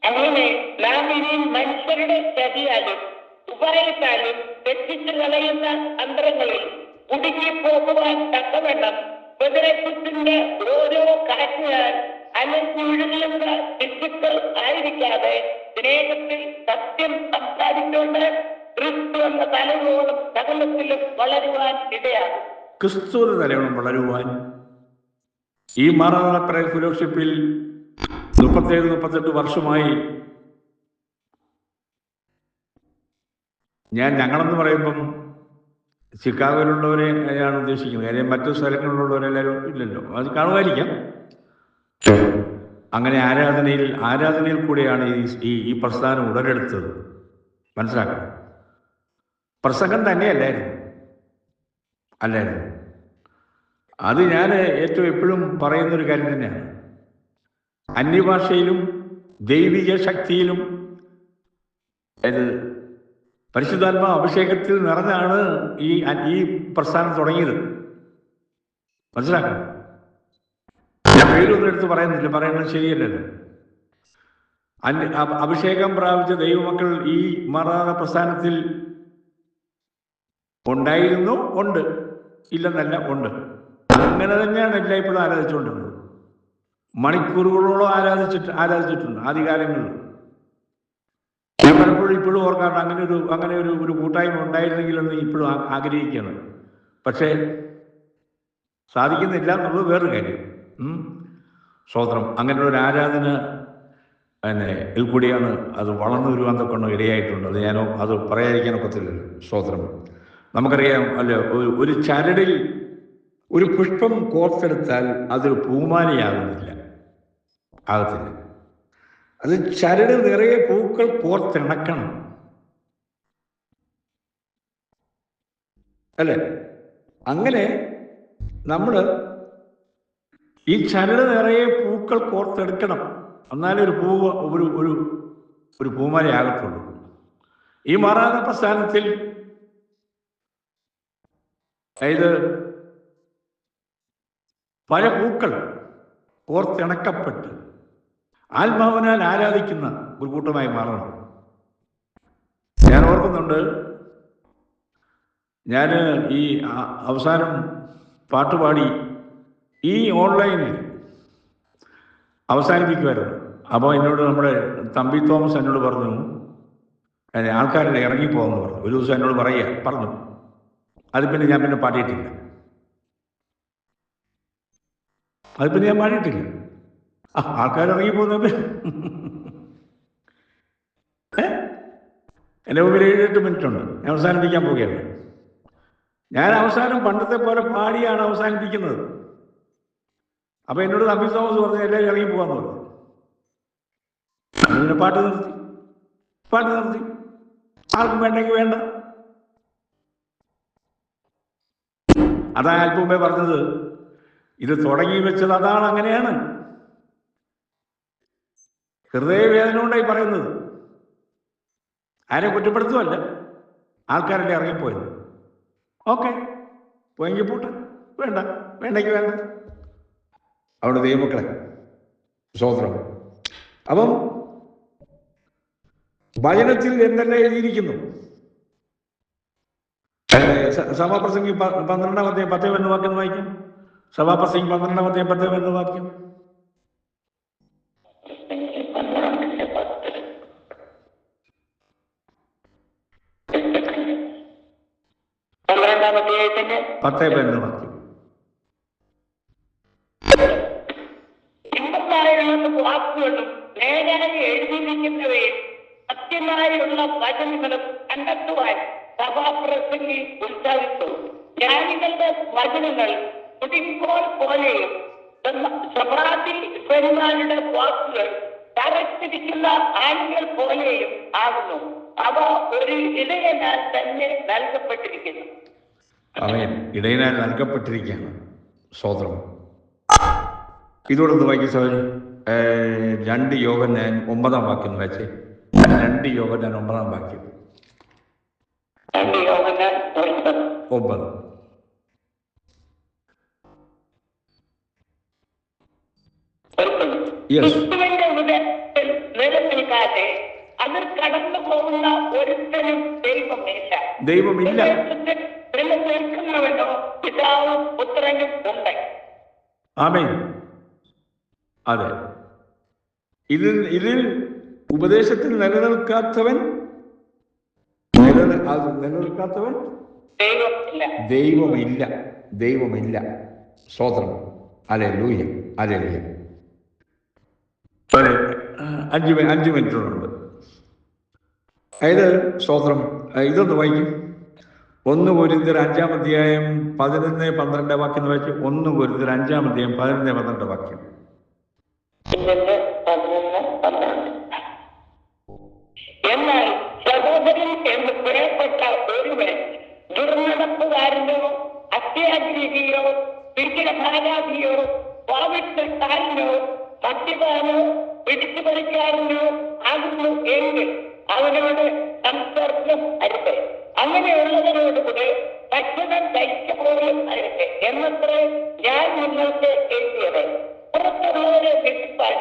അങ്ങനെ നാം ഇനിയും മനുഷ്യരുടെ ചതിയാലും ഉപായത്താലും തെറ്റിച്ചു കളയുന്ന തന്ത്രങ്ങളിൽ കുടുങ്ങിപ്പോകുവാൻ തക്കവണ്ണം ഉപദേശത്തിന്റെ ഓരോ കാറ്റിനാൽ അലഞ്ഞൊഴുകുന്ന ശിശുക്കൾ ആയിരിക്കാതെ സ്നേഹത്തിൽ സത്യം സംസാരിച്ചുകൊണ്ട് ക്രിസ്തു എന്ന തലയോളം സകലത്തിലും വളരുവാൻ ഇടയാകും. ക്രിസ്തു എന്ന തലയോളം വളരുവാൻ ഈ മാറാപ്ര ഫെലോഷിപ്പിൽ 37-38 വർഷമായി ഞങ്ങളെന്ന് പറയുമ്പം ചിക്കാഗോയിലുള്ളവരെ ആണ് ഉദ്ദേശിക്കുന്നത്. കാര്യം മറ്റു സ്ഥലങ്ങളിലുള്ളവരെല്ലാവരും ഇല്ലല്ലോ, അത് കാണുമായിരിക്കാം. അങ്ങനെ ആരാധനയിൽ കൂടെയാണ് ഈ പ്രസ്ഥാനം ഉടലെടുത്തത്. മനസ്സിലാക്കണം. പ്രസംഗം തന്നെയല്ലായിരുന്നു. അത് ഞാൻ ഏറ്റവും എപ്പോഴും പറയുന്നൊരു കാര്യം തന്നെയാണ്. അന്യഭാഷയിലും ദൈവിക ശക്തിയിലും പരിശുദ്ധാത്മാ അഭിഷേകത്തിൽ നിറഞ്ഞാണ് ഈ പ്രസ്ഥാനം തുടങ്ങിയത്. മനസ്സിലാക്കണം. ഞാൻ പേരൊന്നും എടുത്ത് പറയുന്നത് ശരിയല്ലല്ലോ. അഭിഷേകം പ്രാപിച്ച ദൈവമക്കൾ ഈ മാറാത്ത പ്രസ്ഥാനത്തിൽ ഉണ്ടായിരുന്നു, ഉണ്ട്, ഇല്ലെന്നല്ല, ഉണ്ട്. അങ്ങനെ തന്നെയാണ് എല്ലായ്പ്പോഴും ആരാധിച്ചുകൊണ്ടിരുന്നത്. മണിക്കൂറുകളോളം ആരാധിച്ചിട്ടുണ്ട് ആദ്യകാലങ്ങളിൽ. ഞാൻ പലപ്പോഴും ഇപ്പോഴും ഓർക്കാറുണ്ട് അങ്ങനെ ഒരു കൂട്ടായ്മ ഉണ്ടായിരുന്നെങ്കിലെന്ന് ഇപ്പോഴും ആഗ്രഹിക്കുകയാണ്. പക്ഷേ സാധിക്കുന്നില്ല എന്നുള്ളത് വേറൊരു കാര്യം. സ്തോത്രം. അങ്ങനെയുള്ള ഒരു ആരാധന കൂടിയാണ് അത് വളർന്നു വരുവാൻ തൊക്കെ ഇടയായിട്ടുണ്ട്. അത് പറയാതിരിക്കാൻ ഒക്കത്തില്ലല്ലോ. സ്തോത്രം. നമുക്കറിയാം അല്ലേ, ഒരു ചരടിൽ ഒരു പുഷ്പം കോർത്തെടുത്താൽ അതൊരു പൂമാലയാകുന്നില്ല, ആകത്തില്ല. അത് ചരട് നിറയെ പൂക്കൾ കോർത്തിണക്കണം, അല്ലേ? അങ്ങനെ നമ്മൾ ഈ ചരട് നിറയെ പൂക്കൾ കോർത്തെടുക്കണം, എന്നാലേ ഒരു പൂമാലയാകത്തുള്ളൂ. ഈ മാറാത്ത പ്രസ്ഥാനത്തിൽ അതായത് പല പൂക്കൾ കോർത്തിണക്കപ്പെട്ട് ആത്മാവിനാൽ ആരാധിക്കുന്ന ഒരു കൂട്ടമായി മാറണം. ഞാൻ ഓർക്കുന്നുണ്ട്, ഞാൻ ഈ അവസാനം പാട്ടുപാടി ഈ ഓൺലൈനിൽ അവസാനിപ്പിക്കുമായിരുന്നു. അപ്പോൾ എന്നോട് നമ്മുടെ തമ്പി തോമസ് എന്നോട് പറഞ്ഞു, ആൾക്കാരുടെ ഇറങ്ങിപ്പോകുമെന്ന് പറഞ്ഞു. ഒരു ദിവസം എന്നോട് പറഞ്ഞു. അത് പിന്നെ ഞാൻ പാടിയിട്ടില്ല. ആൾക്കാരിറങ്ങിപ്പോകുന്നത് എൻ്റെ മുമ്പിൽ 7-8 മിനിറ്റ് ഉണ്ട്. ഞാൻ അവസാനിപ്പിക്കാൻ പോവുകയാണ്. ഞാൻ അവസാനം പണ്ടത്തെ പോലെ പാടിയാണ് അവസാനിപ്പിക്കുന്നത്. അപ്പൊ എന്നോട് തമ്പി തോമസ് പറഞ്ഞു എല്ലാവരും ഇറങ്ങി പോകാന്ന് പറഞ്ഞു. അങ്ങനെ പാട്ട് നിർത്തി. ആർക്കും വേണ്ടെങ്കിൽ വേണ്ട. അതാ അല്പം മുമ്പേ പറഞ്ഞത്, ഇത് തുടങ്ങി വെച്ചത് അതാണ്, അങ്ങനെയാണ്. ഹൃദയവേദന കൊണ്ടായി പറയുന്നത്, ആരെ കുറ്റപ്പെടുത്തുമല്ല, ആൾക്കാരല്ലേ ഇറങ്ങിപ്പോയത്. ഓക്കെ, പോയെങ്കിൽ പോട്ടെ, വേണ്ടെങ്കിൽ വേണ്ട. അവിടെ ദൈവമക്കളെ സ്തോത്രം. അപ്പം വചനത്തിൽ എന്തെല്ലാം എഴുതിയിരിക്കുന്നു? സഭാപ്രസംഗി 12-ാം അധ്യായം 10 വാക്യം വായിക്കും. സഭാപ്രസംഗി 12-ാം അധ്യായം 10 വാക്യം. വാക്കുകളും നേരായി എഴുതിയിരിക്കുന്നവയും സത്യമായുള്ള വചനങ്ങളും കണ്ടെത്തുവാൻ സഭാപ്രസംഗി ഉത്സാഹിച്ചു. ജ്ഞാനികളുടെ വചനങ്ങൾ കുടിമ്പോൾ പോലെയും സഭാധിപന്മാരുടെ വാക്കുകൾ തറച്ചിരിക്കുന്ന ആളുകൾ പോലെയും ആകുന്നു. അവ ഒരു ഇടയനാൽ തന്നെ നൽകപ്പെട്ടിരിക്കുന്നു. അവൻ ഇടയനാൽ നൽകപ്പെട്ടിരിക്കുകയാണ്. സ്തോത്രം. ഇതോടൊന്ന് വായിക്കും സഹോദരി. 2 യോഹന്നാൻ 9-ാം വാക്യം വായിച്ചേ. 2 യോഹന്നാൻ 9-ാം വാക്യം. 2 യോഹന്നാൻ 9. ക്രിസ്തുവിന്റെ ഉദയത്തിൽ നിലനിൽക്കാതെ അതിൽ കടന്നു പോകുന്ന ഒരുത്തനും ദൈവമില്ല. നിലനിൽക്കുന്നവനോ പിതാവും പുത്രനും ഉണ്ട്. ആമേൻ. അതെ, ഇതിൽ ഉപദേശത്തിൽ നിലനിൽക്കാത്തവൻ ദൈവമില്ല. സ്തോത്രം. ഹല്ലേലൂയ. 5 മിനിറ്റുണ്ട്. അതായത് സ്തോത്രം. ഇതൊന്ന് വായിക്കും. 1 കൊരിന്ത്യർ 5-ാം അധ്യായം 11-12 വാക്യം വായിച്ചു. 1 കൊരിന്ത്യർ 5-ാം അധ്യായം 11-12 വാക്യം. എന്നാൽ സഹോദരൻ എന്ന് പറയപ്പെട്ട ഒരുവൻ ദുർനടപ്പുകാരനോ അത്യാഗ്രഹിയോ വിഗ്രഹാരാധിയോ പാവിത്രക്കാരനോ മദ്യപാനോ പിടിച്ചുപറിക്കാരനോ ആകുന്നു എങ്കിൽ അവനോട് സംസർഗം അരുത്. അങ്ങനെയുള്ളവരോടുകൂടെ ഭക്ഷണം കഴിച്ചപോലും അരുത് എന്നത്രേ ഞാൻ നിങ്ങൾക്ക് എഴുതിയത്. പുറത്തുള്ളവരെ വിധിപ്പാൻ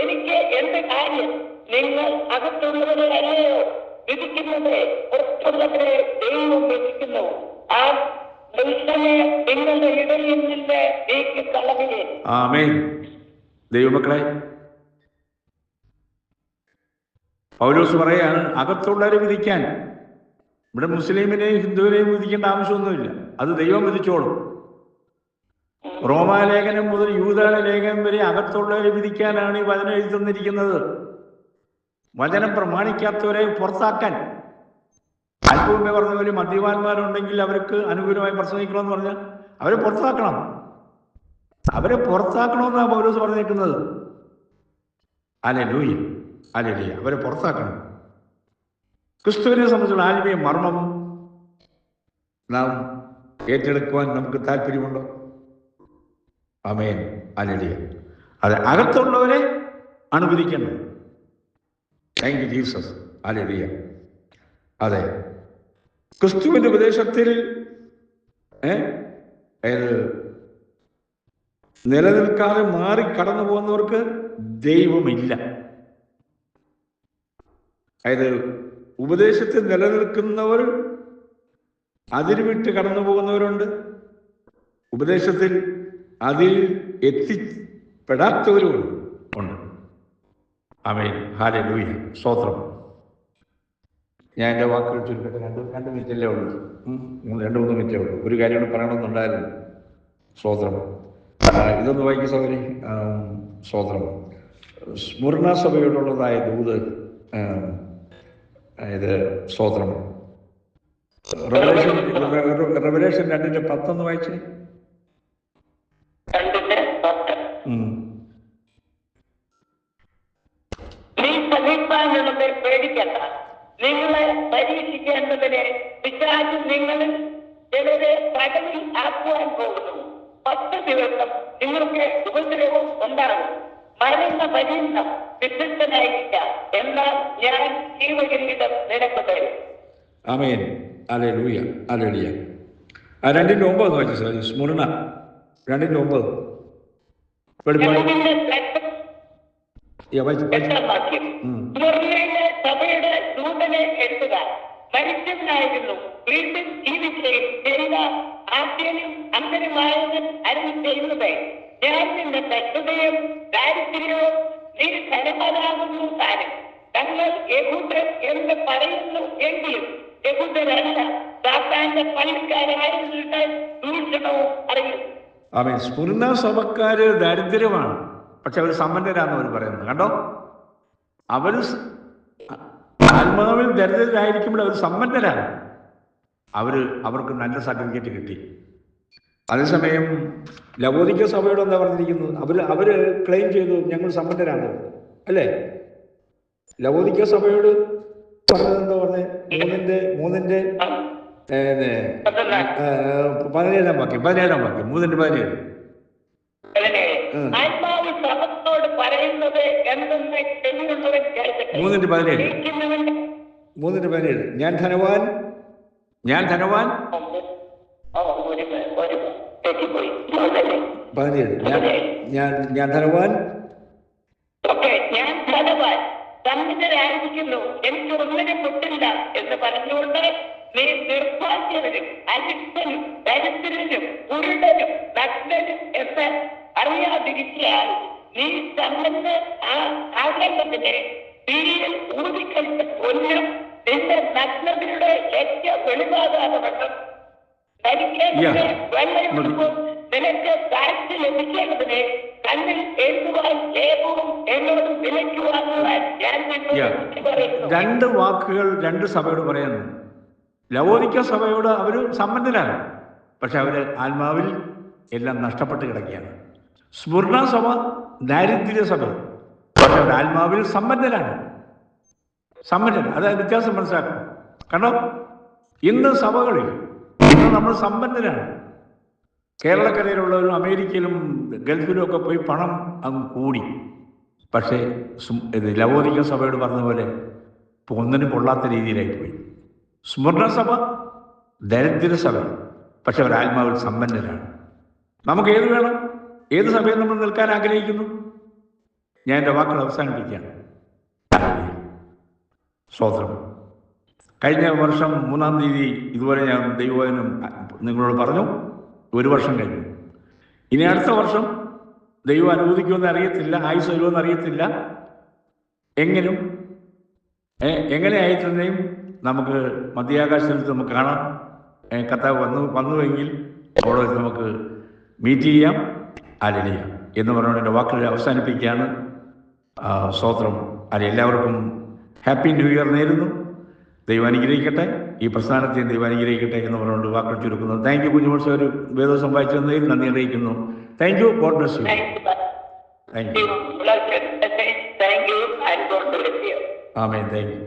എനിക്ക് എന്ത് കാര്യം? നിങ്ങൾ അകത്തുള്ളവരെ അല്ലയോ വിധിക്കുന്നത്? പുറത്തുള്ളവരെ ദൈവം വിധിക്കുന്നു. ആ ദുഷ്ടനെ നിങ്ങളുടെ ഇടയിൽ നിന്ന് നീക്കി കളയുകയും. ആമേൻ. ദൈവമക്കളെ, പൗലോസ് പറയാണ് അകത്തുള്ളവരെ വിധിക്കാൻ. ഇവിടെ മുസ്ലിമിനെയും ഹിന്ദുവിനെയും വിധിക്കേണ്ട ആവശ്യമൊന്നുമില്ല, അത് ദൈവം വിധിച്ചോളും. റോമാലേഖനം മുതൽ യൂദാ ലേഖനം വരെ അകത്തുള്ളവരെ വിധിക്കാനാണ് ഈ വചനം എഴുതി തന്നിരിക്കുന്നത്. വചനം പ്രമാണിക്കാത്തവരെ പുറത്താക്കാൻ. അല്പമേ പറഞ്ഞ പോലെ മദ്യപാന്മാരുണ്ടെങ്കിൽ അവർക്ക് അനുകൂലമായി പ്രസംഗിക്കണമെന്ന് പറഞ്ഞാൽ അവരെ പുറത്താക്കണമെന്നാണ് പൗലോസ് പറഞ്ഞിരിക്കുന്നത്. ഹല്ലേലൂയ. അവരെ പുറത്താക്കണം. ക്രിസ്തുവിനെ സംബന്ധിച്ചുള്ള ആത്മീയ മർമ്മം നാം ഏറ്റെടുക്കുവാൻ നമുക്ക് താല്പര്യമുണ്ടോ? ആമേൻ. ഹല്ലേലൂയ. അതെ, അകത്തുള്ളവരെ ആണ് വിധിക്കേണ്ടത്. Thank you Jesus. ഹല്ലേലൂയ. അതെ, ക്രിസ്തുവിന്റെ ഉപദേശത്തിൽ നിലനിൽക്കാതെ മാറി കടന്നു പോകുന്നവർക്ക് ദൈവമില്ല. അതായത് ഉപദേശത്തിൽ നിലനിൽക്കുന്നവർ അതിരുവിട്ട് കടന്നു പോകുന്നവരുണ്ട്, ഉപദേശത്തിൽ അതിൽ എത്തിപ്പെടാത്തവരും ഉണ്ട്. ആമേൻ. ഹല്ലേലൂയ. സ്തോത്രം. ഞാൻ എൻ്റെ വാക്കുകൾ ചുരുക്കട്ടെ. 2 മിനിറ്റല്ലേ ഉള്ളൂ, 2-3 മിനിറ്റേ ഉള്ളൂ. ഒരു കാര്യം കൂടെ പറയണമെന്നുണ്ടായിരുന്നു. സ്തോത്രം. ഇതൊന്ന് വായിക്കും സഹോദരി. സ്തോത്രം. സ്മുർണ സഭയോടുള്ളതായ ദൂത്, അതായത് സ്തോത്രം, റെവലേഷൻ 2:10 വായിച്ചേ. 2:10. നീ സമീപാനുള്ളത് പേടിക്കണ്ട, നിങ്ങളെ പരീക്ഷിക്കേണ്ടതിനെ പിശാച് നിങ്ങളിൽ ചിലരെ കടവിൽ ആക്കുവാൻ പോകുന്നു. 10 ദിവസം നിങ്ങൾക്ക് ഉപദ്രവം ഉണ്ടാകും. മരണ പര്യന്തം വിശുദ്ധനായിരിക്ക, എന്നാൽ ഞാൻ ജീവകിരീടം നിനക്ക് തരും. ആമേൻ. Hallelujah, hallelujah. 2:9 വായിച്ചു സാർ. സ്മുർണ 2:9. സഭയുടെ ദൂതനെ എഴുതുക, മനുഷ്യനായിരുന്നു വീണ്ടും ജീവിക്കുകയും ചെയ്ത ആദ്യനും അന്തരമായവൻ അരുൾ ചെയ്യുന്നത്, ഞാൻ നിന്റെ കഷ്ടതയും ദാരിദ്ര്യവും നീ ധനവാനാകുന്നു താനും. തങ്ങൾ യഹൂദർ എന്ന് പറയുന്നു എങ്കിലും യഹൂദരല്ല, സാത്താന്റെ പള്ളിക്കാരായവരുടെ ദൂഷണവും അറിയും. ആമേൻ. സ്മുർണ സഭക്കാര് ദാരിദ്ര്യമാണ്, പക്ഷെ അവർ സമ്പന്നരാന്ന് അവർ പറയുന്നത് കണ്ടോ. അവർ ആത്മാവിൽ ദരിദ്രരായിരിക്കുമ്പോൾ അവർ സമ്പന്നരാണ്. അവർക്ക് നല്ല സർട്ടിഫിക്കറ്റ് കിട്ടി. അതേസമയം ലവോദിക്ക സഭയോട് എന്താ പറഞ്ഞിരിക്കുന്നത്? അവര് ക്ലെയിം ചെയ്തു ഞങ്ങൾ സമ്പന്നരാണ്, അല്ലേ? ലവോദിക്ക സഭയോട് പറഞ്ഞത് എന്താ പറഞ്ഞത്? 17-ാം വാക്യം 3:17. ആത്മാവ് സഭത്തോട് പറയുന്നത് എന്തെന്ന് ചെവിയുള്ളവൻ കേൾക്കട്ടെ. 3:17. ഞാൻ ധനവാൻ 17. ഞാൻ ധനവാൻ സമ്പന്നരായിരിക്കുന്നു, എനിക്ക് ഒന്നിനും മുട്ടില്ല എന്ന് പറഞ്ഞുകൊണ്ട് നീ നിർഭാഗ്യവനും അരിഷ്ടനും ദരിദ്രനും കുരുടനും നഗ്നനും എന്ന് അറിയാതിരിക്കാൻ നീ സമ്പന്ന ആകേണ്ടതിനെ തീയിൽ ഊതിക്കഴിച്ച പൊന്നും നിന്റെ നഗ്നതയുടെ വെളിവാകാതവണ്ണം ധരിക്കേണ്ടതിനെ വെള്ളയെടുക്കും. നിനക്ക് കാഴ്ച ലഭിക്കേണ്ടതിനെ കണ്ണിൽ എഴുതുവാൻ ഏകവും എന്നോട് വിലയ്ക്ക് വാങ്ങുവാൻ ഞാൻ പറയുന്നു. 2 വാക്കുകൾ 2 സഭയോട് പറയുന്നു. ലവോദിക്ക സഭയോട് അവർ സമ്പന്നരാണ്, പക്ഷെ അവര് ആത്മാവിൽ എല്ലാം നഷ്ടപ്പെട്ട് കിടക്കുകയാണ്. സ്മുർണ സഭ ദാരിദ്ര്യ സഭ, പക്ഷെ അവർ ആത്മാവിൽ സമ്പന്നരാണ്. അതായത് വ്യത്യാസം മനസ്സിലാക്കണം. കാരണം ഇന്ന് സഭകളിൽ നമ്മൾ സമ്പന്നരാണ്. കേരളക്കരയിലുള്ളവരും അമേരിക്കയിലും ഗൾഫിലും ഒക്കെ പോയി പണം അങ്ങ് കൂടി. പക്ഷേ ലവോദിക്ക സഭയോട് പറഞ്ഞ പോലെ ഒന്നിനും കൊള്ളാത്ത രീതിയിലായി പോയി. സ്മുർണ സഭ ദരിദ്ര സഭ, പക്ഷെ അവർ ആത്മാവിൽ സമ്പന്നരാണ്. നമുക്ക് ഏത് വേണം? ഏത് സഭയിൽ നമ്മൾ നിൽക്കാൻ ആഗ്രഹിക്കുന്നു? ഞാൻ എൻ്റെ വാക്കുകൾ അവസാനിപ്പിക്കുകയാണ്. സ്തോത്രം. കഴിഞ്ഞ വർഷം 3-ാം തീയതി ഇതുപോലെ ഞാൻ ദൈവവചനം നിങ്ങളോട് പറഞ്ഞു. 1 വർഷം കഴിഞ്ഞു. ഇനി അടുത്ത വർഷം ദൈവം അനുവദിക്കുമെന്ന് അറിയത്തില്ല, ആയുസ് വരുമെന്ന് അറിയത്തില്ല. എങ്ങനെ ആയിട്ടുണ്ടെങ്കിലും നമുക്ക് മധ്യാകാശത്തിൽ നമുക്ക് കാണാം. കർത്താവ് വന്നുവെങ്കിൽ അവിടെ നമുക്ക് മീറ്റ് ചെയ്യാം. ഹല്ലേലൂയ എന്ന് പറഞ്ഞുകൊണ്ട് എൻ്റെ വാക്കുകൾ അവസാനിപ്പിക്കുകയാണ്. സ്തോത്രം. എല്ലാവർക്കും ഹാപ്പി ന്യൂ ഇയർ നേരുന്നു. ദൈവം അനുഗ്രഹിക്കട്ടെ, ഈ പ്രസ്ഥാനത്തെ ദൈവം അനുഗ്രഹിക്കട്ടെ എന്ന് പറഞ്ഞുകൊണ്ട് വാക്കുകൾ ചുരുക്കുന്നു. താങ്ക് യു കുഞ്ഞുമോൾ സാർ, വേദോസം വായിച്ചു തന്നതിൽ നന്ദി അറിയിക്കുന്നു. Thank you. God bless you. Thank you. Amen. Thank you.